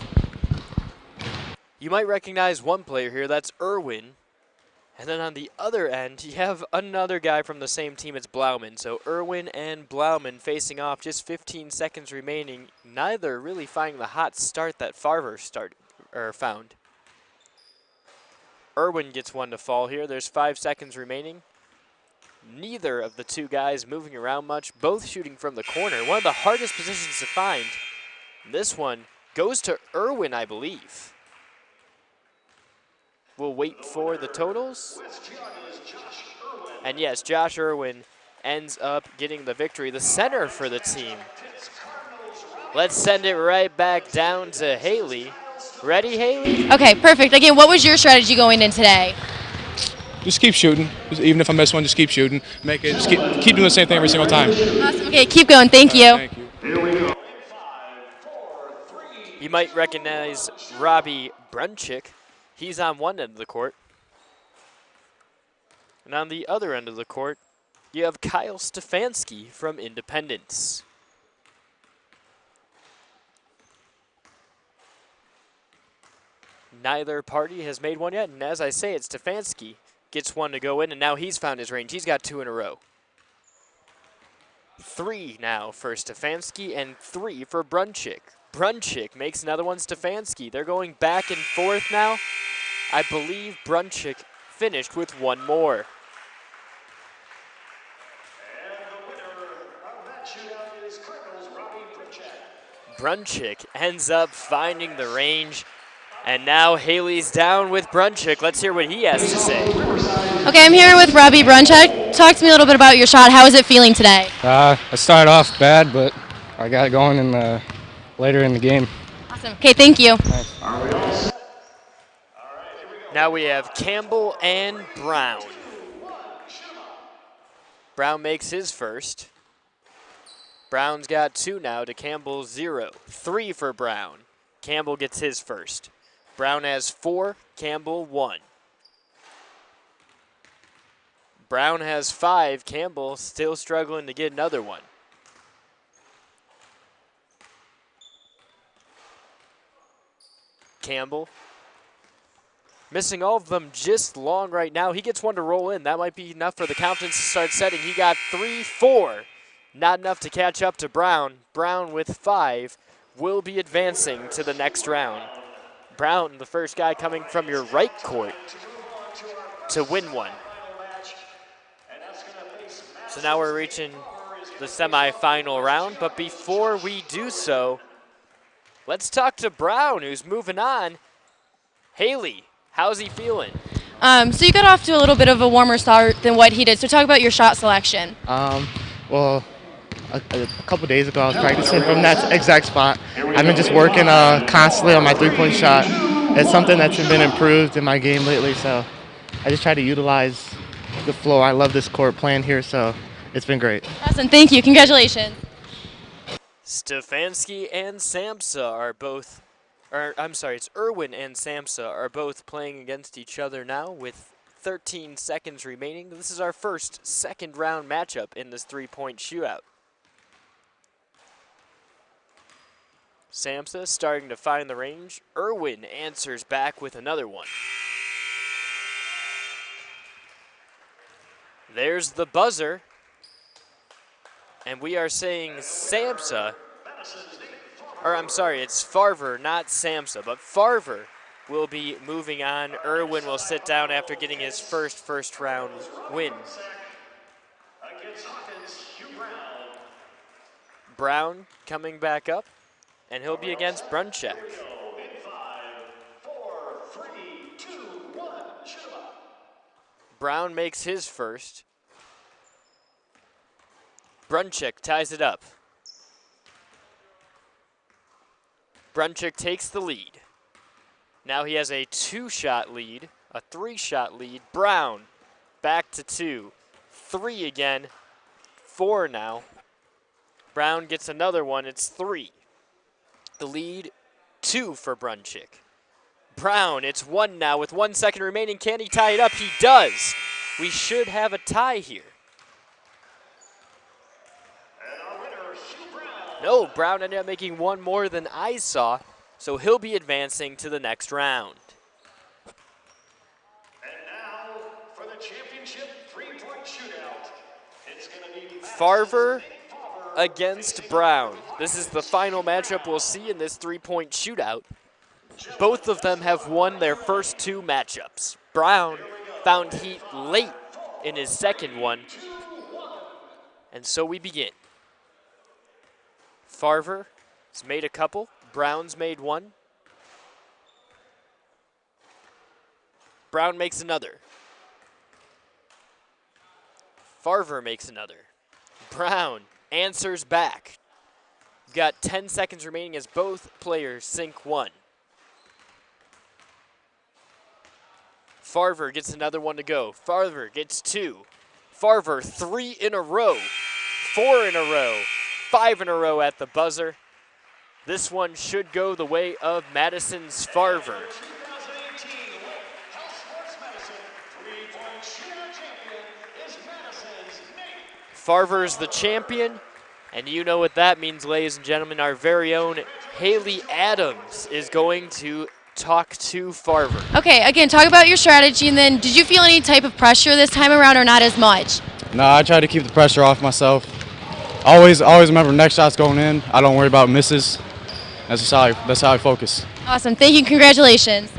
You might recognize one player here, that's Irwin. And then on the other end, you have another guy from the same team, it's Blauman. So Irwin and Blauman facing off, just 15 seconds remaining. Neither really finding the hot start that Farver found. Irwin gets one to fall here. There's 5 seconds remaining. Neither of the two guys moving around much, both shooting from the corner. One of the hardest positions to find. This one goes to Irwin, I believe. We'll wait for the totals. And yes, Josh Irwin ends up getting the victory, the center for the team. Let's send it right back down to Haley. Ready, Haley? Okay, perfect. Again, what was your strategy going in today? Just keep shooting. Even if I miss one, just keep shooting. Make it. Just keep doing the same thing every single time. Awesome. Okay, keep going. Thank you. Thank you. You might recognize Robbie Brunchick. He's on one end of the court. And on the other end of the court, you have Kyle Stefanski from Independence. Neither party has made one yet, and as I say, it's Stefanski gets one to go in, and now he's found his range. He's got 2 in a row. 3 now for Stefanski and 3 for Brunchick. Brunchick makes another one Stefanski. They're going back and forth now. I believe Brunchick finished with 1 more. Brunchick ends up finding the range, and now Haley's down with Brunchick. Let's hear what he has to say. Okay, I'm here with Robbie Brunchick. Talk to me a little bit about your shot. How is it feeling today? I started off bad, but I got it going later in the game. Awesome. Okay, thank you. Thanks. Now we have Campbell and Brown. Brown makes his first. Brown's got 2 now to Campbell's 0. 3 for Brown. Campbell gets his first. Brown has 4, Campbell 1. Brown has 5, Campbell still struggling to get another one. Campbell missing all of them just long right now. He gets one to roll in. That might be enough for the confidence to start setting. He got 3, 4. Not enough to catch up to Brown. Brown with 5 will be advancing to the next round. Brown, the first guy coming from your right court to win one. So now we're reaching the semifinal round, but before we do so, let's talk to Brown, who's moving on. Haley, how's he feeling? So you got off to a little bit of a warmer start than what he did. So talk about your shot selection. Well, a couple days ago, I was practicing from that exact spot. I've been just working constantly on my three-point shot. It's something that's been improved in my game lately, so I just try to utilize the floor. I love this court playing here, so it's been great. Awesome. Thank you. Congratulations. Stefanski and Samsa are both, it's Irwin and Samsa are both playing against each other now with 13 seconds remaining. This is our first second round matchup in this 3-point shootout. Samsa starting to find the range. Irwin answers back with another one. There's the buzzer. And we are saying Samsa, it's Farver, not Samsa, but Farver will be moving on. Irwin will sit down after getting his first round win. Brown coming back up, and he'll be against Brunchick. Brown makes his first. Brunchick ties it up. Brunchick takes the lead. Now he has a 2-shot lead, a 3-shot lead. Brown back to 2, 3 again, 4 now. Brown gets another one, it's 3. The lead, 2 for Brunchick. Brown, it's 1 now with 1 second remaining. Can he tie it up? He does. We should have a tie here. No, Brown ended up making one more than I saw, so he'll be advancing to the next round. And now for the championship 3-point shootout. It's going to be Farver against Brown. This is the final matchup we'll see in this 3-point shootout. Both of them have won their first 2 matchups. Brown found heat late in his second one, and so we begin. Farver has made a couple. Brown's made one. Brown makes another. Farver makes another. Brown answers back. We've got 10 seconds remaining as both players sink one. Farver gets another one to go. Farver gets 2. Farver 3 in a row. 4 in a row. 5 in a row at the buzzer. This one should go the way of Madison's Farver. Farver's the champion, and you know what that means, ladies and gentlemen. Our very own Haley Adams is going to talk to Farver. Okay, again, talk about your strategy, and then did you feel any type of pressure this time around or not as much? No, I try to keep the pressure off myself. Always remember next shot's going in. I don't worry about misses. That's how I focus. Awesome. Thank you. Congratulations.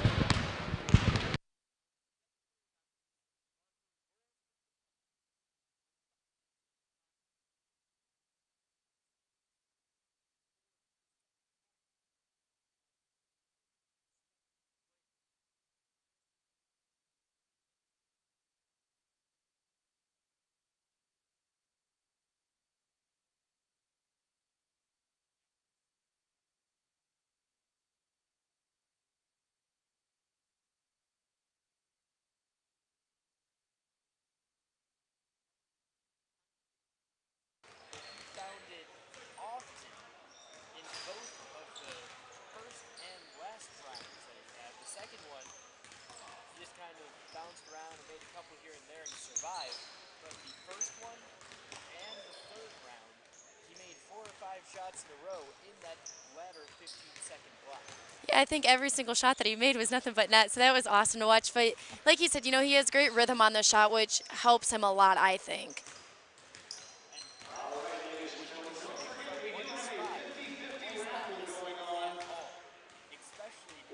Shots in a row in that latter 15-second block. Yeah, I think every single shot that he made was nothing but net, so that was awesome to watch. But like you said, you know, he has great rhythm on the shot, which helps him a lot, I think.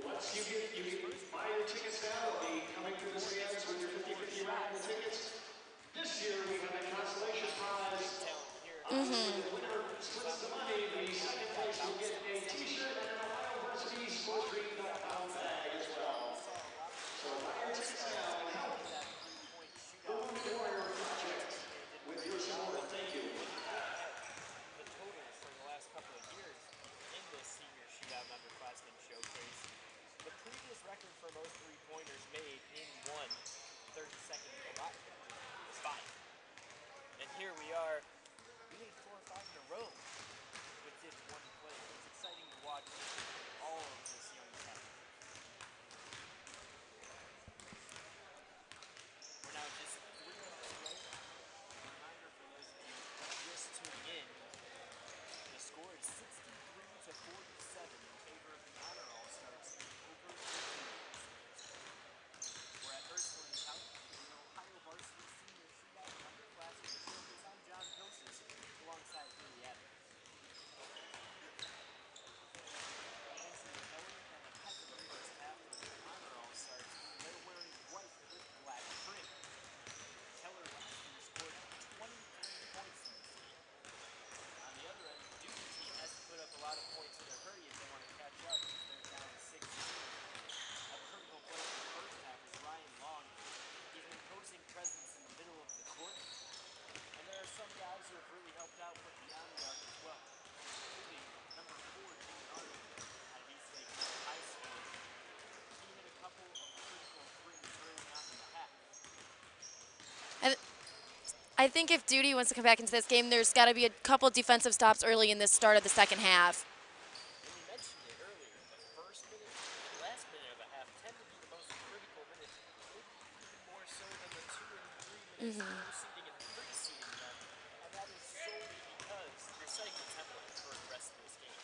Once you buy your tickets now, they'll be coming through the stands with your 50-50 raffle tickets. This year we have a consolation prize. The winner splits the money. The second place will get a T-shirt and an Varsity sportsdrink.com bag as well. So buy your tickets now and help the Wounded Warrior Project. I think if Duty wants to come back into this game, there's got to be a couple defensive stops early in this start of the second half. And you mentioned it earlier, the first minute and last minute of a half tend to be the most critical minutes, maybe even more so than the 2 and 3 minutes post-seeding and pre-seeding them, and that is solely because you're setting the template for the rest of this game.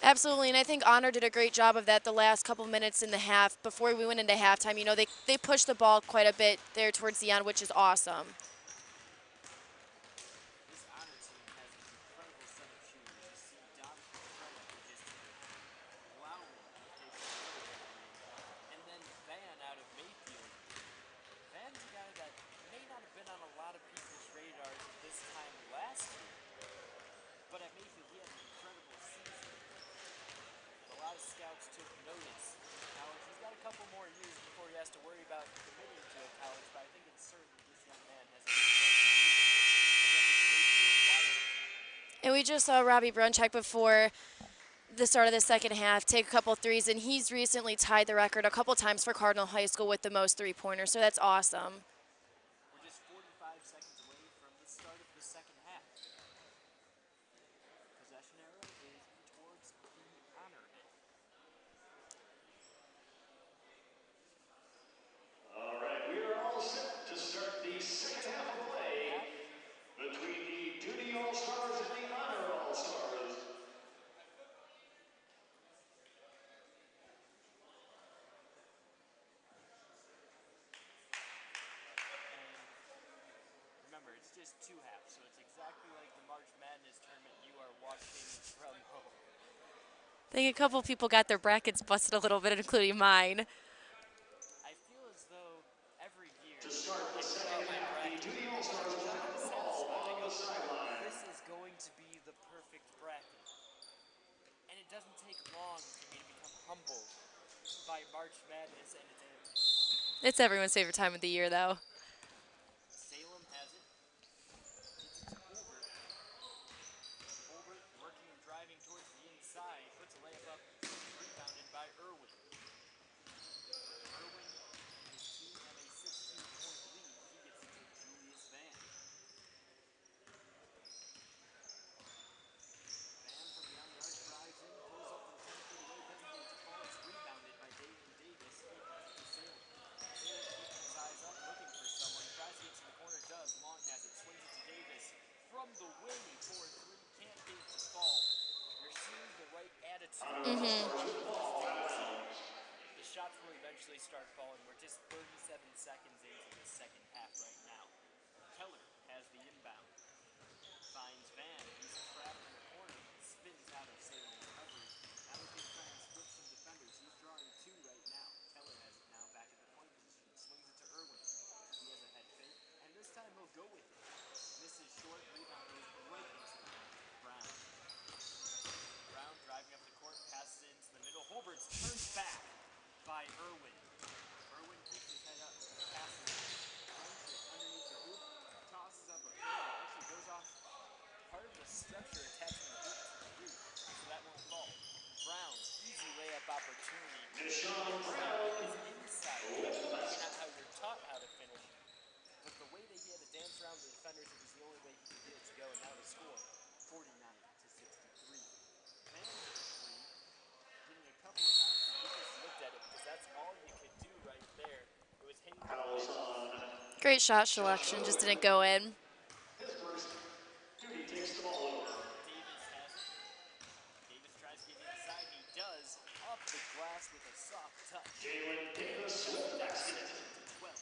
Absolutely, and I think Honor did a great job of that the last couple minutes in the half before we went into halftime. You know, they pushed the ball quite a bit there towards the end, which is awesome. This Honor team has an incredible set of shooters. You see Dom Petrella, who just hit it. Lowry, who takes another three. And then Van out of Mayfield. Van's a guy that may not have been on a lot of people's radars at this time last year, but at Mayfield he had an incredible season. And a lot of scouts took notice in college. He's got a couple more years before he has to worry about committing to a college, but I think it's certain this young man has a great future. And we just saw Robbie Bruncheck before the start of the second half take a couple threes, and he's recently tied the record a couple times for Cardinal High School with the most three-pointers, so that's awesome. We're just 45 seconds away from the start of the second half. Possession arrow is towards the Honor end. All right, we are all set to start the second half of play between the Duty All-Stars and the Honor All-Stars. Remember, it's just 2 halves, so it's exactly like the March Madness tournament you are watching from home. I think a couple people got their brackets busted a little bit, including mine. I feel as though every year To start the second half, the Duty All-Stars will have the ball on the sideline. This is going to be the perfect bracket. And it doesn't take long for me to become humbled by March Madness and its antics. It's everyone's favorite time of the year, though. Salem has it. Gets it to Holbert. Holbert working and driving towards the inside. Puts a layup up. Rebounded by Irwin. Irwin and his team have a 16-point lead. He gets it to Julius Van. Van from the arc drives in, pulls up from 10 feet away, doesn't get it to fall. It's rebounded by David Davis. He has it to Salem. Salem keeping his eyes up, looking for someone. Tries to get to the corner, does. Long has it, swings it to Davis. From the wing for 3, can't get it to fall. You're seeing the right attitude. The shots will eventually start falling. We're just 37 seconds into the second half right now. Keller has the inbound. Finds Van. He's trapped in the corner. Spins out of Salem's coverage. Now he's going to try and split some defenders. He's drawing 2 right now. Keller has it now back at the point position. Swings it to Irwin. He has a head fake. And this time he'll go with it. Misses short. Rebound goes right into the net. Brown. Brown driving up the court. Passes it into the middle. Holbert's turned back by Irwin. Irwin keeps his head up. Passes it. Brings it underneath the hoop. Tosses up a fair. Actually goes off part of the structure attaching the hoop to the roof, so that won't fall. Brown, easy layup opportunity. Brown is inside. Maybe not how you're taught how to finish, but the way that he had to dance around the defenders, it was the only way he could get it to go, and now the score, 49-63. Van with a 3, getting a couple of bounces. We just looked at it because that's all you could do right there. It was hitting the Great shot selection, just didn't go in. Duty takes the ball over. Davis has it. Davis tries to get inside. He does. Off the glass with a soft touch. Jalen Davis with the basket. 12.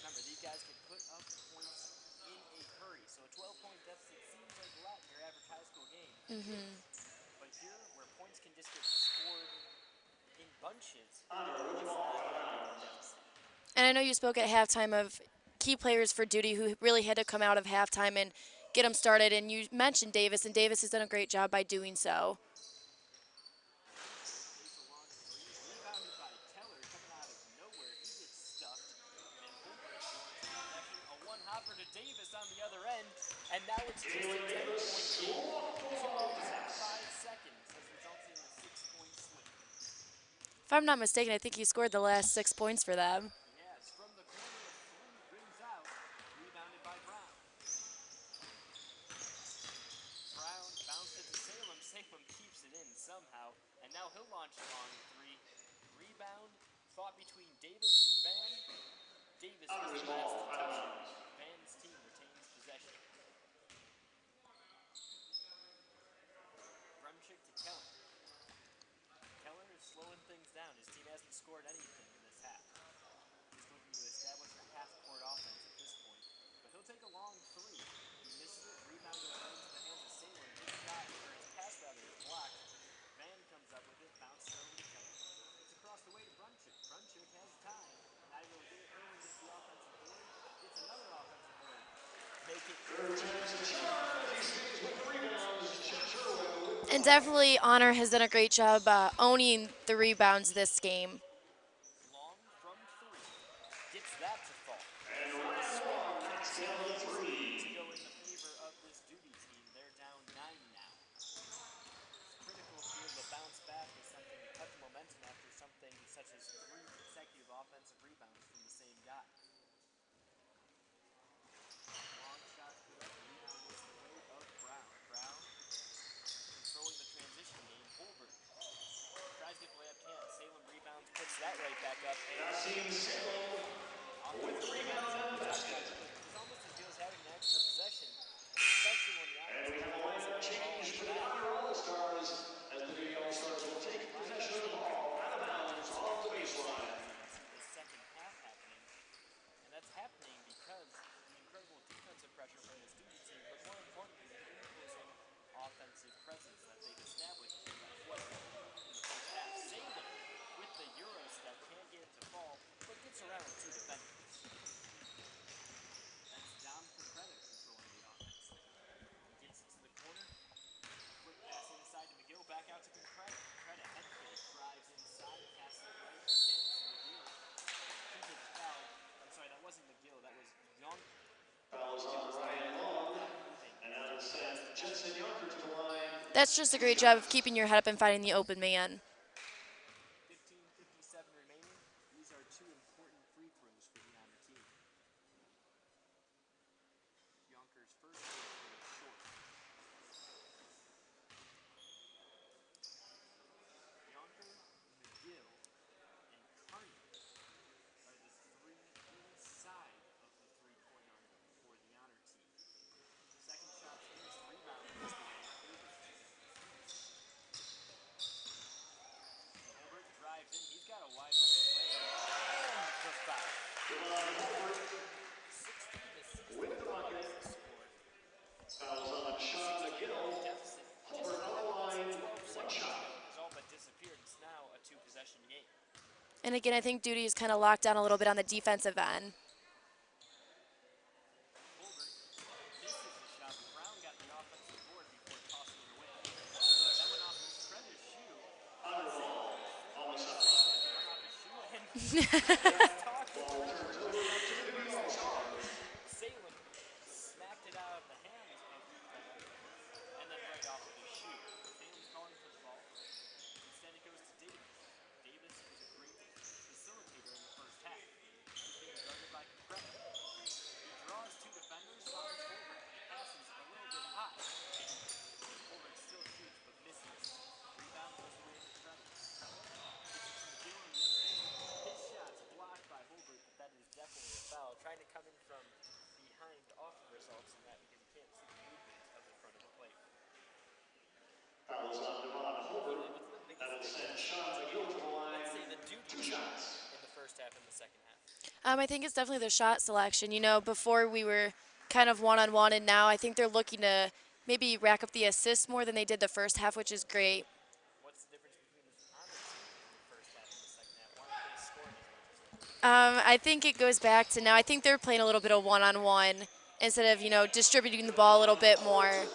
Remember, these guys can put up points in a hurry. So a 12-point deficit seems like a lot in your average high school game. But here, where points can just get scored in bunches, it's not a deficit. And I know you spoke at halftime of key players for Duty who really had to come out of halftime and get them started, and you mentioned Davis, and Davis has done a great job by doing so. Rebounded by Keller, coming out of nowhere. He gets stuffed, and Holbert going to possession. A one-hopper to Davis on the other end, and now it's just a 10-point game. 5 seconds has resulted in a 6-point swing. If I'm not mistaken, I think he scored the last 6 points for them. Yes, from the corner, 3 rings out, rebounded by Brown. launch long three. Rebound fought between Davis and Van. Davis was the last to touch it. Van's team retains possession. Brunchick to Keller. Keller is slowing things down. His team hasn't scored anything in this half. He's looking to establish a half-court offense at this point. But he'll take a long three. He misses it. Rebound goes right into the hands of Salem. His shot, or his pass rather, is blocked. Van comes up with it, bounces over to Keller. It's across the way to Brunchick. Brunchick has time. Not able to get it. Irwin gets the offensive board. Gets another offensive board. Make it. And definitely Honor has done a great job owning the rebounds this game. Long from three. Gets that to fall. Swing continues to go in the favor of this Duty team. They're down 9 now. It's critical to be able to bounce back with something to cut the momentum after something such as 3 consecutive offensive rebounds from the same guy. Long shots put up. Rebound goes the way of Brown. Brown controlling the transition game. Holbert tries to get the layup, can't. Salem rebounds, puts that right back up. And offensive rebounds in. It's almost as good as having an extra possession, and especially when the offensive rebounds are falling back. All-Stars as the Duty All-Stars will take possession of the ball out of bounds off the baseline. The second half happening, and that's happening because the incredible defensive pressure from this Duty team, but more importantly, the imposing offensive presence that they've established in the first half. Salem with the Euro step, can't get it to fall, but gets around 2 defenders. That's Dom Capretta controlling the offense there. He gets it to the corner. Quick pass inside to McGill, back out to Capretta. Capretta head fake, drives inside, passes it right again to McGill. He gets fouled. I'm sorry, that wasn't McGill, that was Yonker. Fouls on Ryan Long, and now it's sent Jensen Yonker to the line. That's just a great job of keeping your head up and finding the open man. 15:57 remaining. These are 2 important free throws for the Honor team. Yonker's first free throw is short. Yonker, McGill, and Carney are the 3 inside of the three-point arc for the Honor team. Second shot's missed. Rebound goes to Davis. Holbert drives in. He's got a wide open lane. And the foul. 16 With the bucket. Fouls on Sean McGill. Holbert on the line. 1 shot. Has all but disappeared. It's now a 2-possession game. And again, I think Duty is kind of locked down a little bit on the defensive end. Holbert misses the shot. Brown got the offensive board before tossing it away. That went off Capretta's shoe. Honor ball on the side. Went off his shoe and Salem smacked it out of the hands of Capretta and then right off of his shoe. Salem's calling for the ball. Instead it goes to Davis. Davis was a great facilitator in the first half. He's being guarded by Capretta. He draws 2 defenders, finds Holbert, passes a little bit high. Holbert still shoots but misses. Rebound goes away to Capretta. Gill on the other end. His shot's blocked by Holbert, but that is definitely a foul. Trying to come in from behind often results in that because you can't see the movement of the front of the plate. Fouls on Devon Holbert. That'll send Sean McGill to the line. Let's say the Duty 2 shots. in the first half and the second half. I think it's definitely their shot selection. You know, before we were kind of one-on-one, and now I think they're looking to maybe rack up the assists more than they did the first half, which is great. What's the difference between the Honor team in the first half and the second half? Why aren't they scoring as much as they did? I think it goes back to now. I think they're playing a little bit of one-on-one instead of, you know, distributing the ball a little bit more. That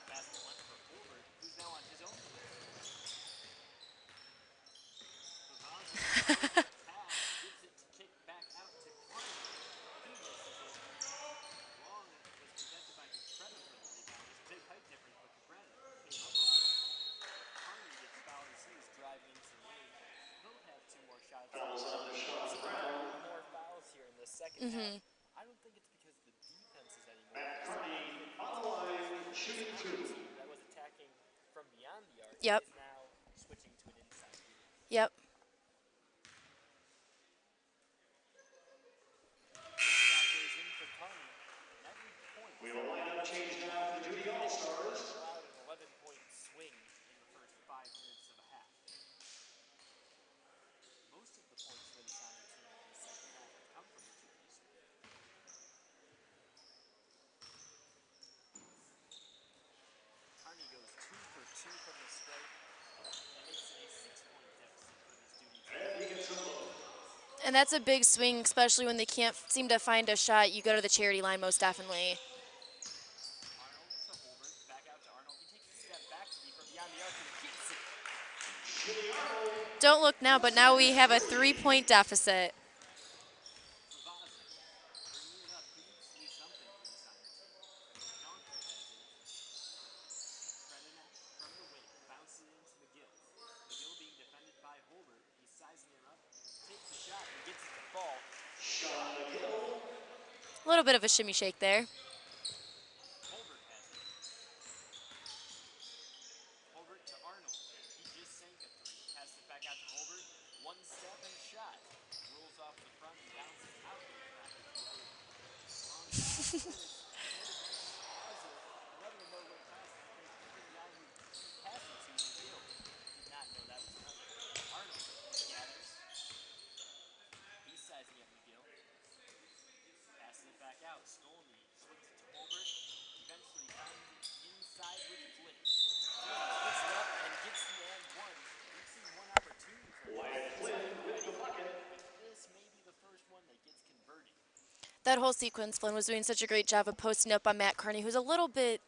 basket went for Holbert, who's now on his own. Gives it to kick back out to Carney. He misses it. Long was prevented by Capretta for the rebound. There's a big height difference, but Capretta came up with it. Carney gets fouled as he's driving into the lane. He'll have 2 more shots. Fouls on Sean Brown. More fouls here in the second half. I don't think it's because the defense is anymore. Matt Carney on the line, shooting 2. That was attacking from beyond the arc. Yep. is now switching to an inside duty. Yep. Shot goes in for Carney. And every point. We will line up change now for the Duty All-Stars. Allowed an 11-point swing in the first 5 minutes of a half. Most of the points for this Honor team in the second half have come from the duties. Carney goes 2 for 2 from the stripe. That makes it a 6-point deficit for this duty team. And that's a big swing, especially when they can't seem to find a shot. You go to the charity line most definitely. Arnold to Holbert, back out to Arnold. He takes a step back to be from beyond the arc and gets it. Don't look now, but now we have a 3-point deficit. Bringing it up, he needs to do something for this Honor team. Donker has it. Credit from the wing, bounces it into McGill. McGill being defended by Holbert. He's sizing him up, takes the shot and gets it to fall. A little bit of a shimmy shake there. Holbert has it. Holbert to Arnold. He just sank a 3. Passes it back out to Holbert. 1 step and a shot. Rolls off the front and bounces out to the crack of the other. Long shot. Another no-look pass. I think every guy who passed it to McGill did not know that was coming. Arnold gathers. He's sizing up McGill. Passes it back out. Stolny swings it to Holbert. Eventually finds it inside with Flynn. Puts it up and gets the and one. We've seen one opportunity for Wyatt Flynn with the bucket. this may be the first one that gets converted. That whole sequence, Flynn was doing such a great job of posting up on Matt Carney, who's a little bit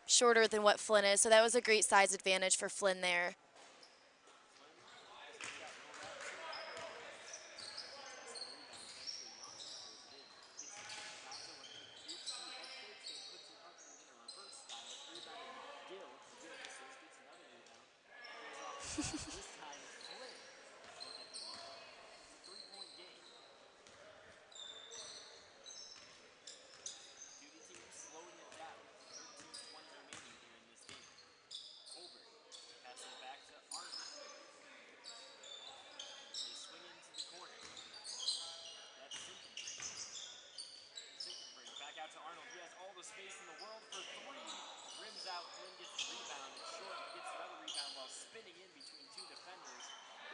shorter than what Flynn is, so that was a great size advantage for Flynn there. This time, Flynn will get the rebound. It's a 3-point game. Duty team slowing it down. 13:20 remaining here in this game. Holbert passes it back to Arnold. They swing into the corner. That's Sinkenbrink. Sinkenbrink back out to Arnold. He has all the space in the world for 3. Rims out. Flynn gets the rebound. It's short. He gets another rebound while spinning in between 2 defenders.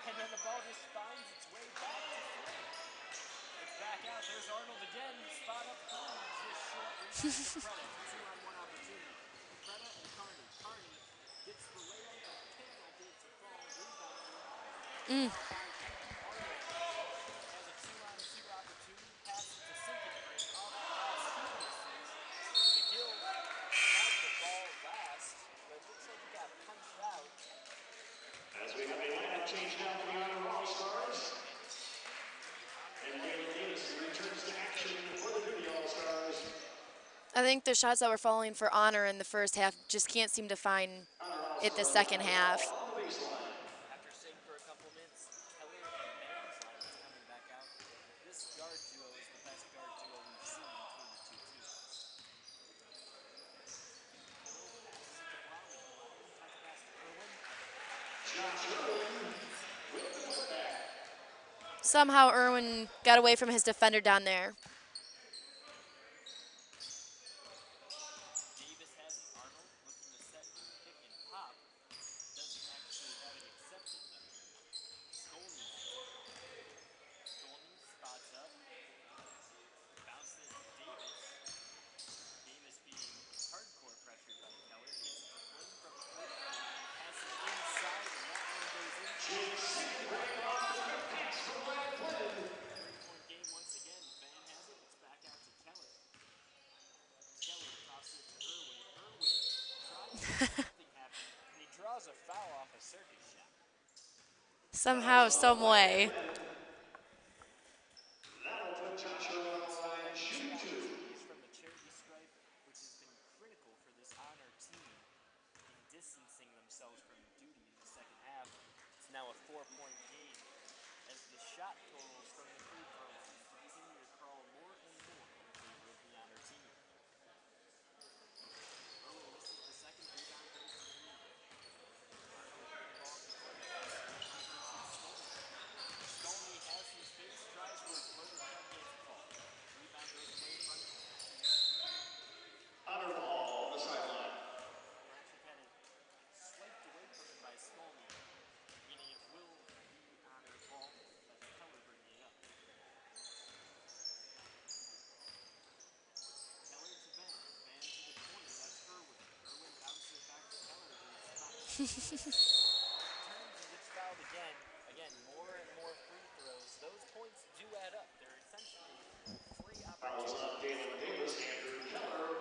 And then the ball just finds its way back to Flynn. It's back out. There's Arnold again. Spot up 3. Just short. Rebound to Preda. 2-on-1 opportunity. Preda and Carney. Carney gets the layup but cannot get it to fall. Rebound. Arnold has a 2-on-2 opportunity. Passes to Sinkenbrink. Off the pass. He misses. McGill had the ball last, but it looks like he got punched out. As we have a lineup change now for the Honor All-Stars. And Galen Davis returns to action for the Duty All-Stars. I think the shots that were falling for Honor in the first half just can't seem to find it the second half. On the baseline. After sitting for a couple minutes, Keller and Bangs line is coming back out. This guard duo is the best guard duo we've seen between the two teams. Keller passes it to Plowman. Plowman touch pass to Irwin. Josh Irwin with the putback. Somehow Irwin got away from his defender down there. Davis has it. Arnold looking to set pick and pop. Doesn't actually have it accepted though. Stolny has it. Stolny spots up. Bounces it to Davis. Davis being hardcore pressured by Keller. Gets it to Flynn from the 3-point line. Passes inside and that one goes in. Pass from Wyatt Flynn. 3-point game once again. Van has it. It's back out to Keller. Keller tosses it to Irwin. Irwin tries to make something happen, and he draws a foul off a circuit shot. Somehow, some way. That'll put Joshua on shoot 2. Opportunities from the charity stripe, which has been critical for this Honor team in distancing themselves from duty in the second half. It's now a 4-point game as the shot totals from the free throw line continue to crawl more and more in favor of the Honor team. Irwin misses the second. Rebound goes to Greenberg. Arnold Gets fouled again. Again, more and more free throws. Those points do add up. They're essentially free Fouls on opportunities Jalen Davis, Andrew Keller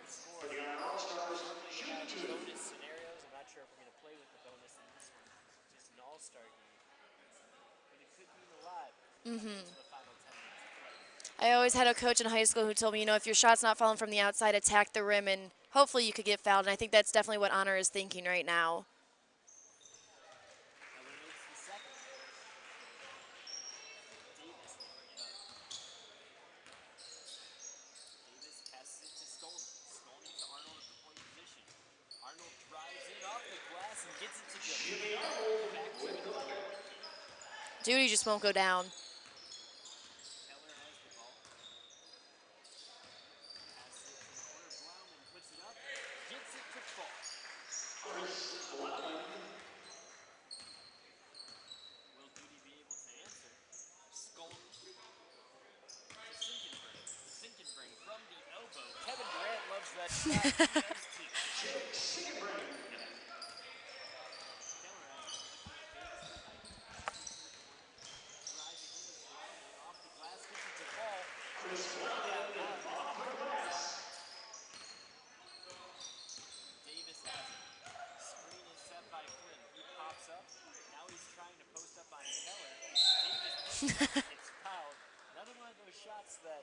score. for the Honor All-Stars. Currently we Shooting have two. bonus scenarios. I'm not sure if we're going to play with the bonus in this one. Just an all-star game. But it could mean a lot into the final 10 minutes of play. I always had a coach in high school who told me, you know, if your shot's not falling from the outside, attack the rim, and hopefully you could get fouled. And I think that's definitely what Honor is thinking right now. Keller makes the second. Davis will bring it up. Davis passes it to Skolny. Skolny to Arnold at the point position. Arnold drives in off the glass and gets it to Jimmy Arnold. Back to the bucket. Duty just won't go down. Keller has the ball. Passes it to the corner. Blauman puts it up. Gets it to fall. Will Duty be able to answer? Skolny to Sinkenbrink. Sinkenbrink from the elbow. Kevin Durant loves that shot. He does too. Sinkenbrink. Keller has it. Davis behind him. Passes to the corner. Driving in is Blauman. Off the glass. Gets it to fall. Chris Blauman off the glass. Davis has it. Screen is set by Flynn. He pops up. Now he's trying to post up on Keller. Davis gets fouled. Another one of those shots that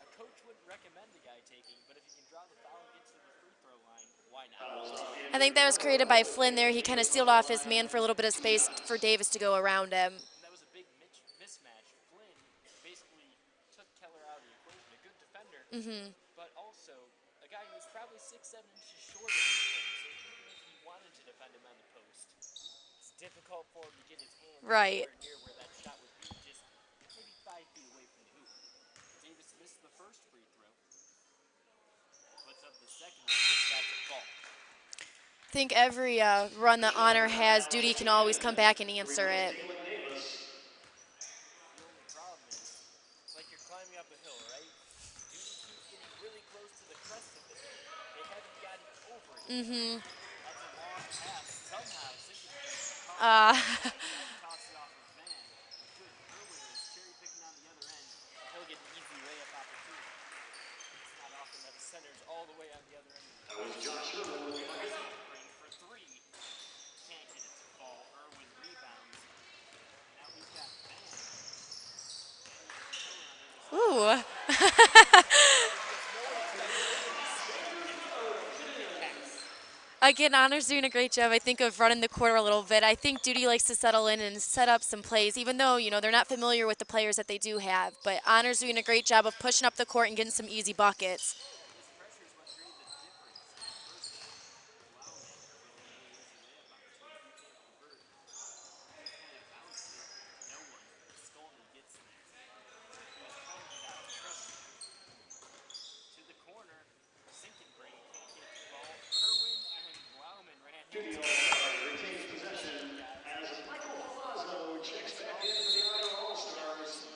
a coach wouldn't recommend a guy taking, but if you can draw the foul and get to the free throw line, why not? I think that was created by Flynn there. He kind of sealed off his man for a little bit of space for Davis to go around him. And that was a big mismatch. Flynn basically took Keller out of the equation. A good defender, but also a guy who's probably 6'7" inches shorter than Flynn. So even if he wanted to defend him on the post, it's difficult for him to get his hands Right. near where that shot would be, just maybe 5 feet away from the hoop. Davis missed the first free throw. Puts up the second one, gets that to fall. I think every run that Honor has, Duty can always come back and answer it. The only problem is, it's like you're climbing up a hill, right? Duty keeps getting really close to the crest of the hill. They haven't gotten over it. That's a long pass. Somehow, Sinkenbrink tosses it off of Van. Good. Irwin is cherry picking on the other end. He'll get an easy layup opportunity. It's not often that the center's all the way on the other end of the That was Josh Irwin with the bucket. Sinkenbrink for three. Can't get it to fall. Irwin rebounds. Now he's got Van. Ooh. Again, Honor's doing a great job, I think, of running the court a little bit. I think Duty likes to settle in and set up some plays, even though, you know, they're not familiar with the players that they do have. But Honor's doing a great job of pushing up the court and getting some easy buckets. This pressure is what created the difference in the first half. Blauman with an easy layup opportunity. He can't convert. Kind of bounced it. No one. Skolny gets there. He was trying to get out to Christian. To the corner. Sinkenbrink can't get the ball. Irwin and Blauman ran Duty into All-Stars retains possession as Michael Palazzo checks back in for the Honor All-Stars.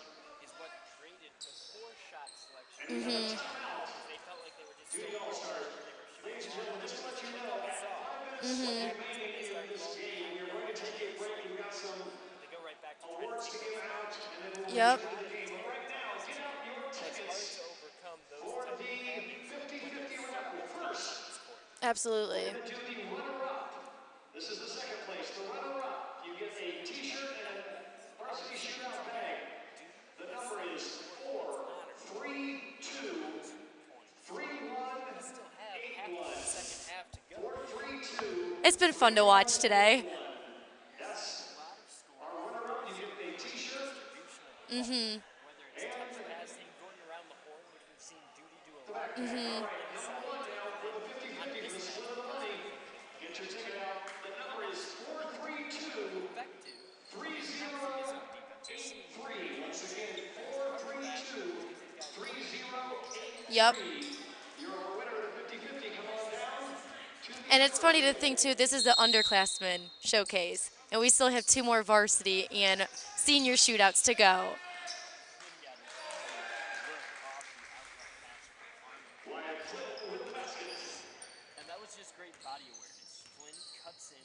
is what created the 4-shot selection. And we have a timeout. They felt like they were just Duty so All-Stars. Ladies and gentlemen, just to let you know, at 5 minutes remaining here in this game, we're going to take a break. We've got some they go right back to awards to give out, and then we'll Yep. get into the game. But right now, get out your It's hard tickets to overcome those for type of the habits 50-50 round. First, Absolutely. we're going to do the runner-up. This is the second place. The runner-up, you get a T-shirt and a varsity shootout bag. The number is 4-3-2-3-1-8-1. second half to go. 4-3-2. It's been fun to watch today. That's our runner-up. You get a T-shirt. Whether it's touch passing, going around the horn, which we've seen Duty do a lot. All right, number one now for the 50-50 for the split of the money. Get your ticket out. The number is 4-3-2-3-0-8-3. Once again, 4-3-2-3-0-8-3. Yep. You're our winner of the 50-50. Come on down to the And it's funny to think, too, this is the Underclassmen showcase. And we still have 2 more varsity and senior shootouts to go. Wyatt Flynn with the basket. And that was just great body awareness. Flynn cuts in,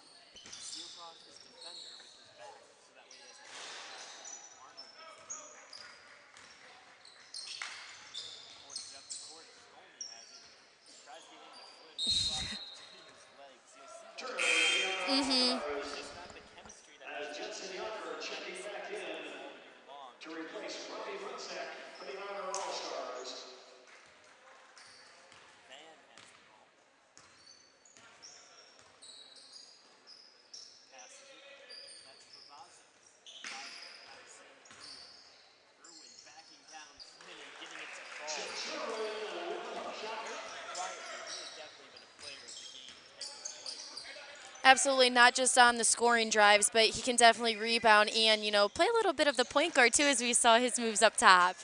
Absolutely, not just on the scoring drives, but he can definitely rebound and, you know, play a little bit of the point guard too, as we saw his moves up top.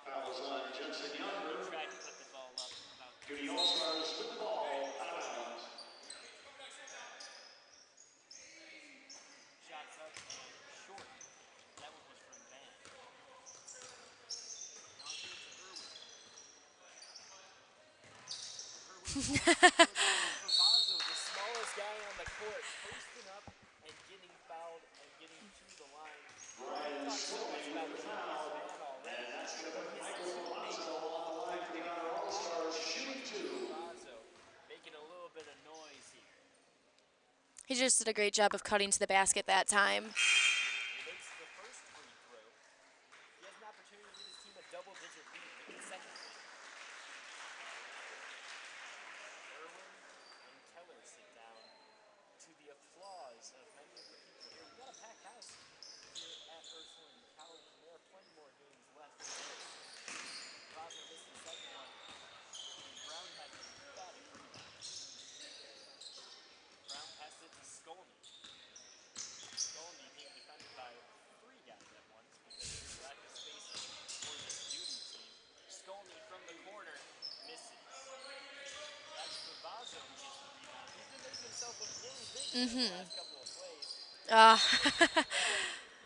Fouls on Jensen Younger. Duty All-Stars with the ball out of bounds. Brian Scully with the foul, and that's going to put Michael Vazo on the line for the Honor All-Stars, shooting 2. He just did a great job of cutting to the basket that time.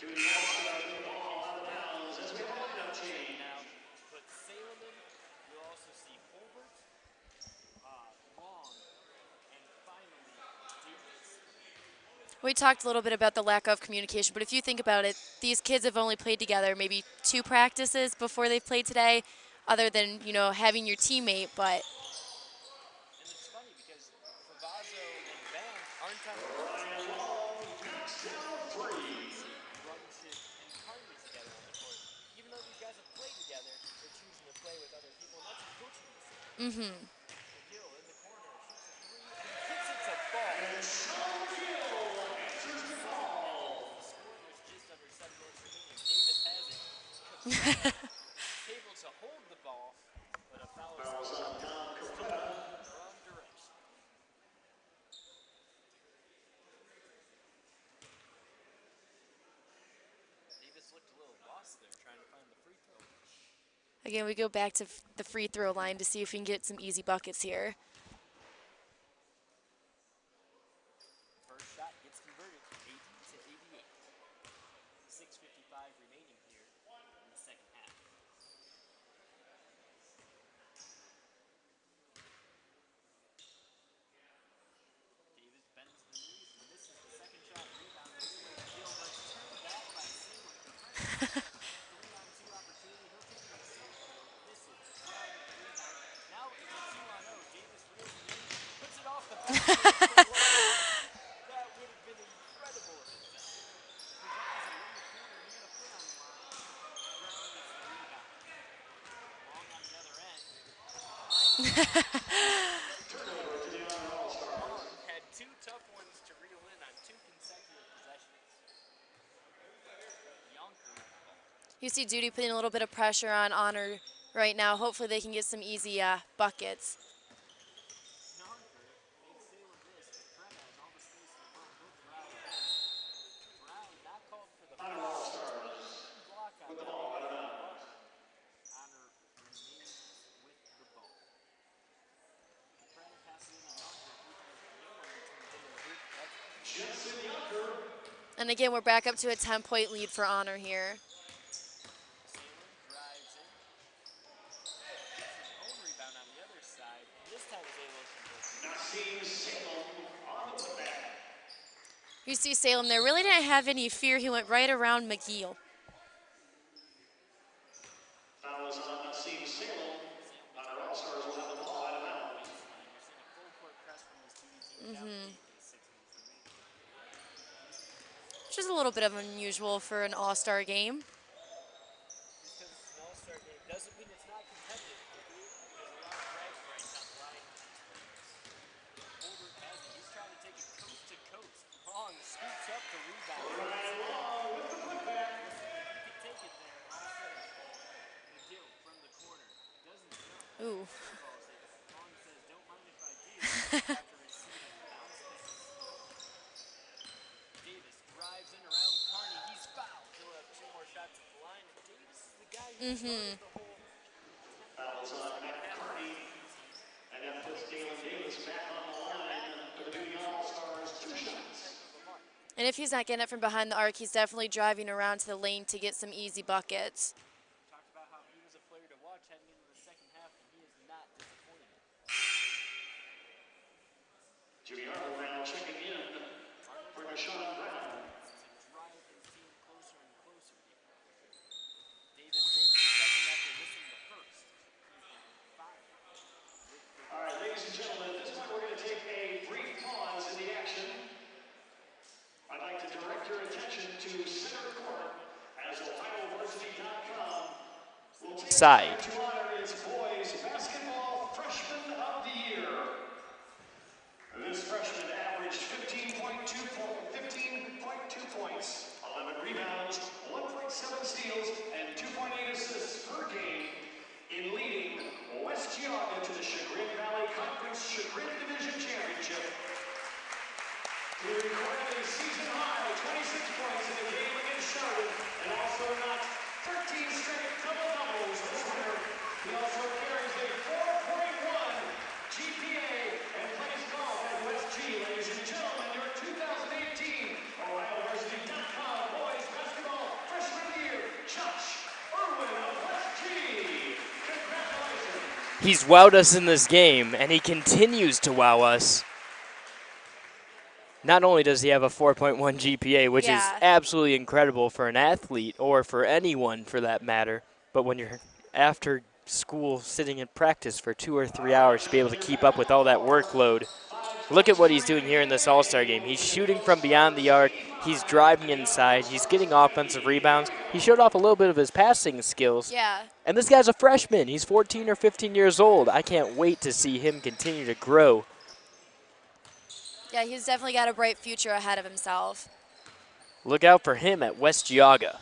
Duty All-Stars with the ball out of bounds as we have a lineup change. We talked a little bit about the lack of communication, but if you think about it, these kids have only played together maybe 2 practices before they've played today, other than, you know, having your teammate, but Fouls on Tom Capetta. again, we go back to the free throw line to see if we can get some easy buckets here. Turnover to the Honor All-Stars. You see Duty putting a little bit of pressure on Honor right now. Hopefully they can get some easy buckets. Honor All-Stars with the ball out of bounds. Jensen Younger. And again, we're back up to a 10-point lead for Honor here. You see Salem there really didn't have any fear. He went right around McGee. Foul is on Nassim Salem. Honor All-Stars will have the ball out of bounds. is a little bit of unusual for an all-star game. Ooh. Mm-hmm. Fouls on Matt Carney, and that puts Dalen Davis back on the line for the Duty All-Stars 2 shots. And if he's not getting it from behind the arc, he's definitely driving around to the lane to get some easy buckets. Talked about how he was a player to watch heading into the second half, and he is not disappointed. Jimmy Arnold now checking in for Deshaun Brown. All right, ladies and gentlemen, at this point we're going to take a brief pause in the action. I'd like to direct your attention to center court as OhioVarsity.com will take Side. to honor its boys basketball freshman of the year. This freshman averaged 15.2 points, 11 rebounds, 1.7 steals, and 2.8 assists per game in leading West Geauga to the Chagrin Valley Conference Chagrin Division Championship. He recorded a season-high 26 points in the game against Charlotte and also knocked 13 straight double-doubles this winter. He also carries a 4.1 GPA and plays golf at West G. Ladies and gentlemen, your 2018 OhioVarsity.com Boys Basketball Freshman of the Year, Josh Irwin of West G. Congratulations. He's wowed us in this game, and he continues to wow us. Not only does he have a 4.1 GPA, which is absolutely incredible for an athlete or for anyone for that matter, but when you're after school sitting in practice for 2 or 3 hours to be able to keep up with all that workload, look at what he's doing here in this All-Star game. He's shooting from beyond the arc. He's driving inside. He's getting offensive rebounds. He showed off a little bit of his passing skills. Yeah. And this guy's a freshman. He's 14 or 15 years old. I can't wait to see him continue to grow. Yeah, he's definitely got a bright future ahead of himself. Look out for him at West Geauga.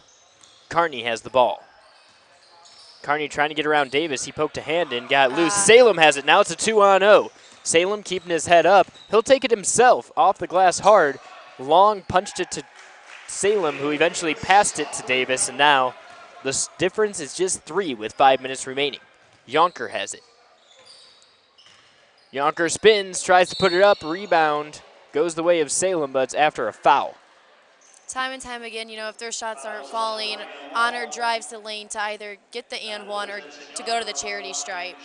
Carney has the ball. Carney trying to get around Davis. He poked a hand in, got loose. Salem has it. Now it's a 2-on-0. Salem keeping his head up. He'll take it himself off the glass hard. Long punched it to Salem, who eventually passed it to Davis, and now the difference is just 3 with 5 minutes remaining. Yonker has it. Yonker spins, tries to put it up, rebound, goes the way of Salem, but it's after a foul. Time and time again, you know, if their shots aren't falling, Honor drives the lane to either get the and one or to go to the charity stripe.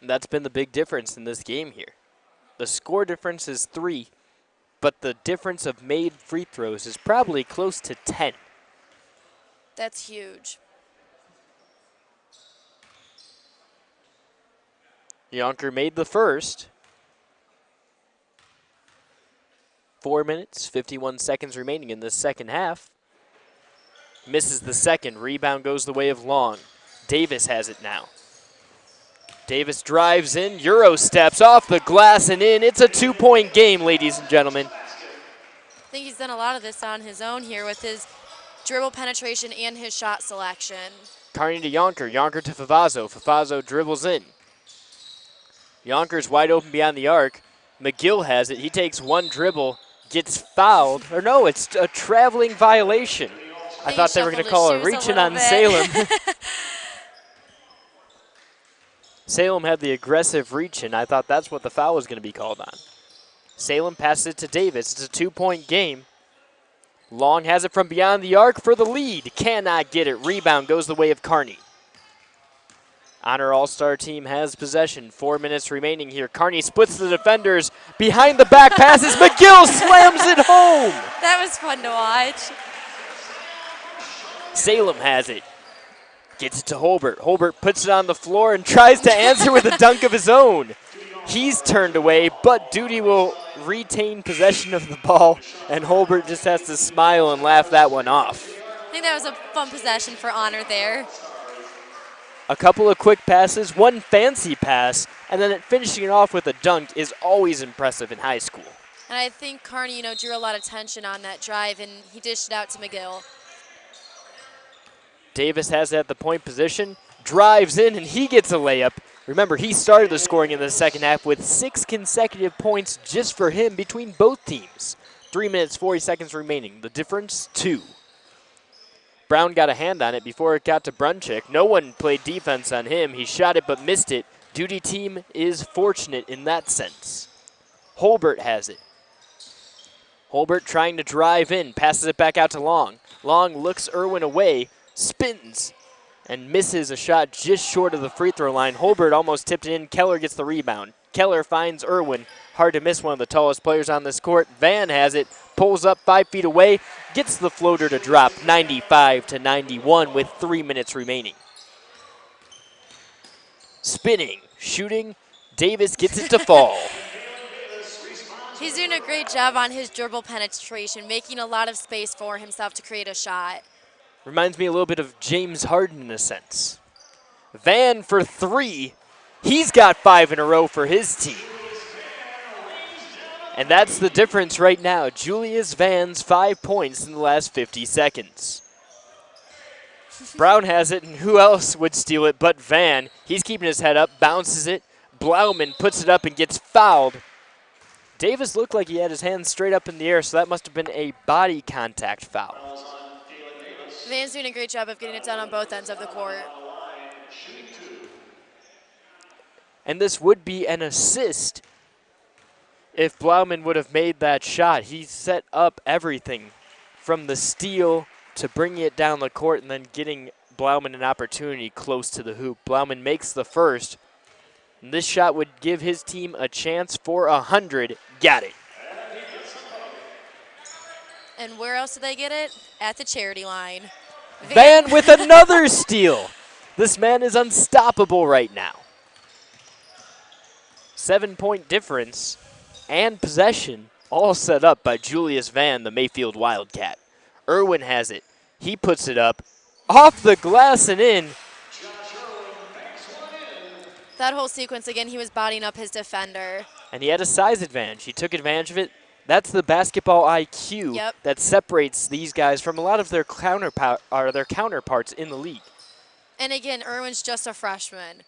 And that's been the big difference in this game here. The score difference is 3, but the difference of made free throws is probably close to 10. That's huge. Yonker made the first. 4 minutes, 51 seconds remaining in this second half. Misses the second. Rebound goes the way of Long. Davis has it now. Davis drives in. Euro steps off the glass and in. It's a 2-point game, ladies and gentlemen. I think he's done a lot of this on his own here with his dribble penetration and his shot selection. Carney to Yonker. Yonker to Favazzo. Favazzo dribbles in. Yonker's wide open beyond the arc. McGill has it. He takes one dribble, gets fouled. Or no, it's a traveling violation. I thought they were going to call a reaching on Salem. Salem had the aggressive reach, and I thought that's what the foul was going to be called on. Salem passes it to Davis. It's a 2-point game. Long has it from beyond the arc for the lead. Cannot get it. Rebound goes the way of Carney. Honor All-Star team has possession. 4 minutes remaining here. Carney splits the defenders. Behind the back passes. McGill slams it home. That was fun to watch. Salem has it. Gets it to Holbert. Holbert puts it on the floor and tries to answer with a dunk of his own. He's turned away, but Duty will retain possession of the ball, and Holbert just has to smile and laugh that one off. I think that was a fun possession for Honor there. A couple of quick passes, one fancy pass, and then finishing it off with a dunk is always impressive in high school. And I think Kearney, drew a lot of tension on that drive, and he dished it out to McGill. Davis has it at the point position, drives in, and he gets a layup. Remember, he started the scoring in the second half with 6 consecutive points just for him between both teams. 3 minutes, 40 seconds remaining. The difference, 2. Brown got a hand on it before it got to Brunchick. No one played defense on him. He shot it but missed it. Duty team is fortunate in that sense. Holbert has it. Holbert trying to drive in, passes it back out to Long. Long looks Irwin away, spins, and misses a shot just short of the free throw line. Holbert almost tipped it in. Keller gets the rebound. Keller finds Irwin. Hard to miss one of the tallest players on this court. Van has it, pulls up 5 feet away, gets the floater to drop 95-91 with 3 minutes remaining. Spinning, shooting, Davis gets it to fall. He's doing a great job on his dribble penetration, making a lot of space for himself to create a shot. Reminds me a little bit of James Harden in a sense. Van for 3. He's got 5 in a row for his team. And that's the difference right now. Julius Van's 5 points in the last 50 seconds. Brown has it, and who else would steal it but Van? He's keeping his head up, bounces it. Blauman puts it up and gets fouled. Davis looked like he had his hands straight up in the air, so that must have been a body contact foul. Van's doing a great job of getting it done on both ends of the court. And this would be an assist if Blauman would have made that shot. He set up everything from the steal to bringing it down the court and then getting Blauman an opportunity close to the hoop. Blauman makes the first. And this shot would give his team a chance for 100. Got it. And where else did they get it? At the charity line. Van with another steal. This man is unstoppable right now. 7-point difference and possession all set up by Julius Van, the Mayfield Wildcat. Irwin has it. He puts it up off the glass and in. That whole sequence, again, he was bodying up his defender. And he had a size advantage. He took advantage of it. That's the basketball IQ that separates these guys from a lot of their counterparts in the league. And again, Irwin's just a freshman.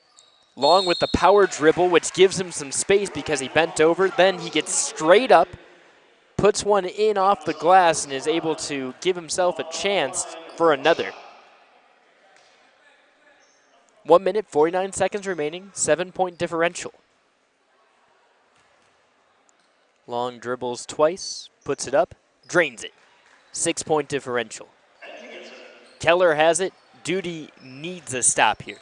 Long with the power dribble, which gives him some space because he bent over. Then he gets straight up, puts one in off the glass, and is able to give himself a chance for another. 1 minute, 49 seconds remaining, 7-point differential. Long dribbles twice, puts it up, drains it. 6-point differential. Keller has it. Duty needs a stop here.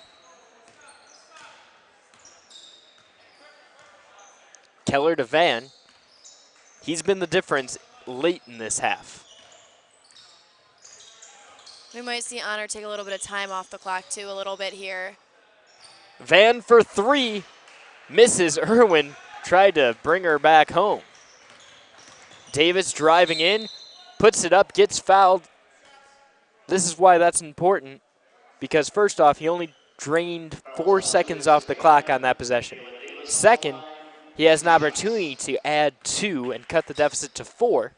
Keller to Van. He's been the difference late in this half. We might see Honor take a little bit of time off the clock, too, a little bit here. Van for 3. Misses. Irwin tried to bring her back home. Davis driving in, puts it up, gets fouled. This is why that's important, because first off, he only drained 4 seconds off the clock on that possession. Second, he has an opportunity to add 2 and cut the deficit to 4.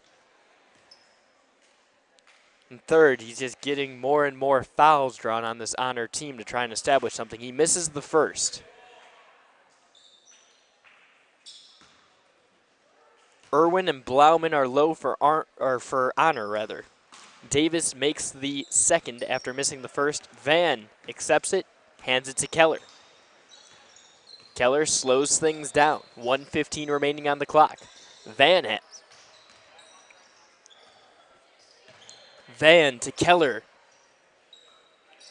And third, he's just getting more and more fouls drawn on this Honor team to try and establish something. He misses the first. Irwin and Blauman are low for Honor. Davis makes the second after missing the first. Van accepts it, hands it to Keller. Keller slows things down. 1:15 remaining on the clock. Van to Keller.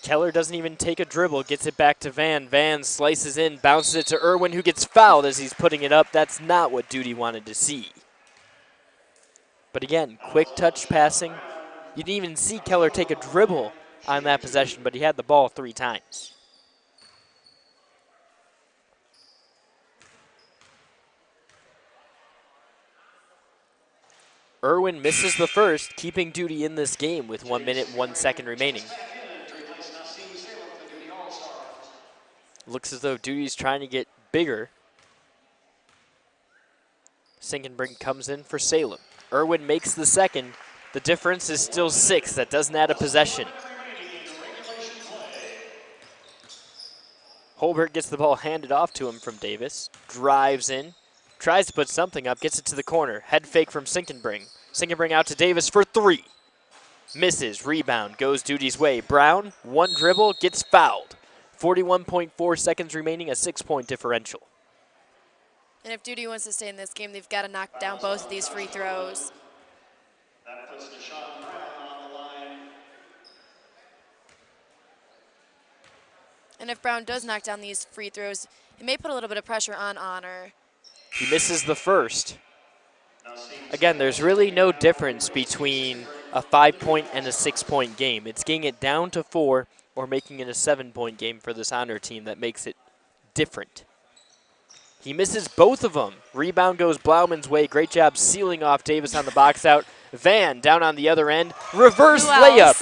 Keller doesn't even take a dribble, gets it back to Van. Van slices in, bounces it to Irwin, who gets fouled as he's putting it up. That's not what Duty wanted to see. But again, quick touch passing. You didn't even see Keller take a dribble on that possession, but he had the ball 3 times. Irwin misses the first, keeping Duty in this game with 1 minute, 1 second remaining. Looks as though Duty's trying to get bigger. Sinkenbrink comes in for Salem. Irwin makes the second. The difference is still 6. That doesn't add a possession. Holbert gets the ball handed off to him from Davis. Drives in. Tries to put something up. Gets it to the corner. Head fake from Sinkenbrink. Sinkenbrink out to Davis for 3. Misses. Rebound. Goes Duty's way. Brown, 1 dribble, gets fouled. 41.4 seconds remaining, a 6-point differential. And if Duty wants to stay in this game, they've got to knock down both of these free throws. That puts Deshaun Brown on the line. And if Brown does knock down these free throws, it may put a little bit of pressure on Honor. He misses the first. Again, there's really no difference between a 5-point and a 6-point game. It's getting it down to 4 or making it a 7-point game for this Honor team that makes it different. He misses both of them. Rebound goes Blauman's way. Great job sealing off Davis on the box out. Van down on the other end. Reverse layup.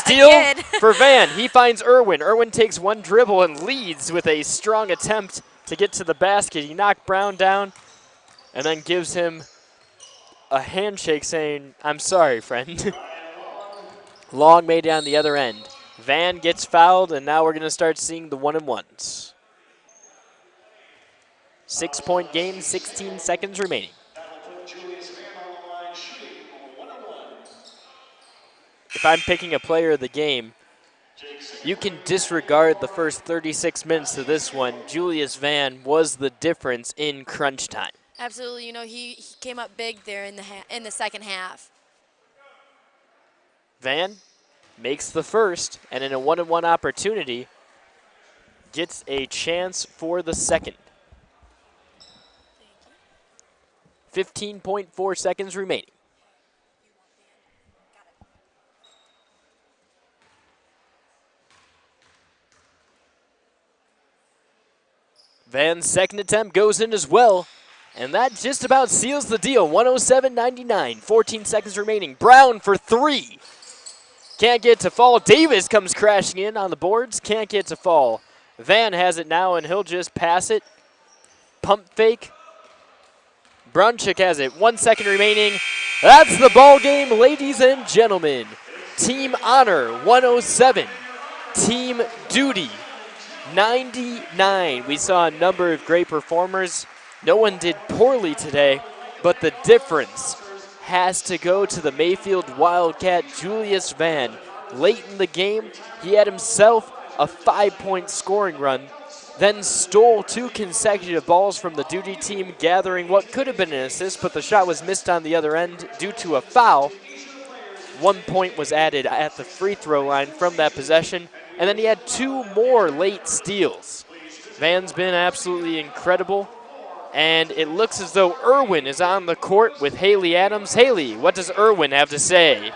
Steal for Van. He finds Irwin. Irwin takes 1 dribble and leads with a strong attempt to get to the basket. He knocked Brown down and then gives him a handshake saying, "I'm sorry, friend." Long made it on the other end. Van gets fouled, and now we're going to start seeing the 1-and-1s. 6-point game, 16 seconds remaining. If I'm picking a player of the game, you can disregard the first 36 minutes of this one. Julius Van was the difference in crunch time. Absolutely. You know, he came up big there in the second half. Van makes the first, and in a 1-and-1 opportunity, gets a chance for the second. 15.4 seconds remaining. Van's second attempt goes in as well, and that just about seals the deal. 107-99, 14 seconds remaining. Brown for 3. Can't get to fall. Davis comes crashing in on the boards. Can't get to fall. Van has it now, and he'll just pass it. Pump fake. Brunchik has it. 1 second remaining. That's the ball game, ladies and gentlemen. Team Honor 107. Team Duty 99. We saw a number of great performers. No one did poorly today, but the difference has to go to the Mayfield Wildcat, Julius Van. Late in the game, he had himself a 5-point scoring run, then stole 2 consecutive balls from the Duty team, gathering what could have been an assist, but the shot was missed on the other end due to a foul. 1 point was added at the free throw line from that possession, and then he had 2 more late steals. Van's been absolutely incredible. And it looks as though Irwin is on the court with Haley Adams. Haley, what does Irwin have to say?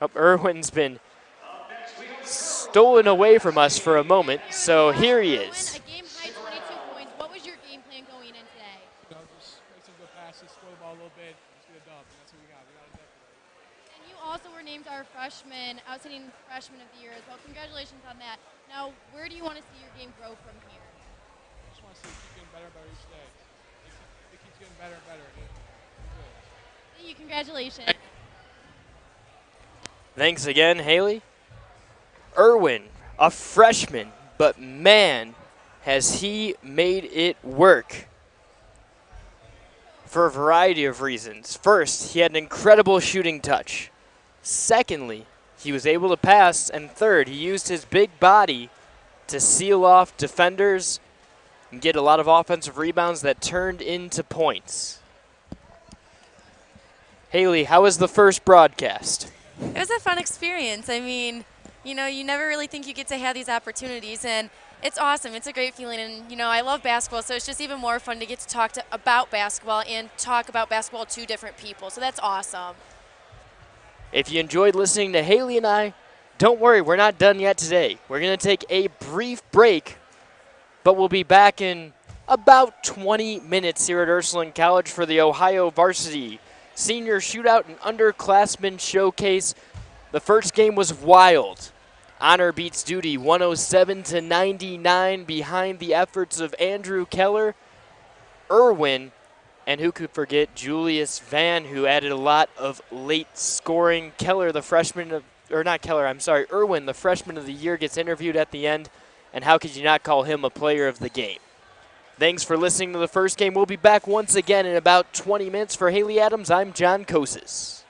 Oh, Irwin's been stolen away from us for a moment, so here he is. A game high 22 points. What was your game plan going in today? Just make some good passes, throw the ball a little bit, just get a dub. That's what we got. We got a dub today. And you also were named our outstanding freshman of the year as well. Congratulations on that. Now, where do you want to see your game grow from here? I just want to see it keep getting better and better each day. It keeps getting better and better. Thank you. Congratulations. Thanks again, Haley. Irwin, a freshman, but man, has he made it work for a variety of reasons. First, he had an incredible shooting touch. Secondly, he was able to pass. And third, he used his big body to seal off defenders and get a lot of offensive rebounds that turned into points. Haley, how was the first broadcast? It was a fun experience. I mean, you know, you never really think you get to have these opportunities, and it's awesome. It's a great feeling, and, you know, I love basketball, so it's just even more fun to get to talk about basketball and talk about basketball to different people, so that's awesome. If you enjoyed listening to Haley and I, don't worry, we're not done yet today. We're going to take a brief break, but we'll be back in about 20 minutes here at Ursuline College for the Ohio Varsity Senior Shootout and Underclassmen Showcase. The first game was wild. Honor beats Duty 107-99 behind the efforts of Andrew Keller, Irwin, and who could forget Julius Van, who added a lot of late scoring. Keller, the freshman of, or not Keller, I'm sorry, Irwin, the freshman of the year, gets interviewed at the end, and how could you not call him a player of the game? Thanks for listening to the first game. We'll be back once again in about 20 minutes. For Haley Adams, I'm John Kosis.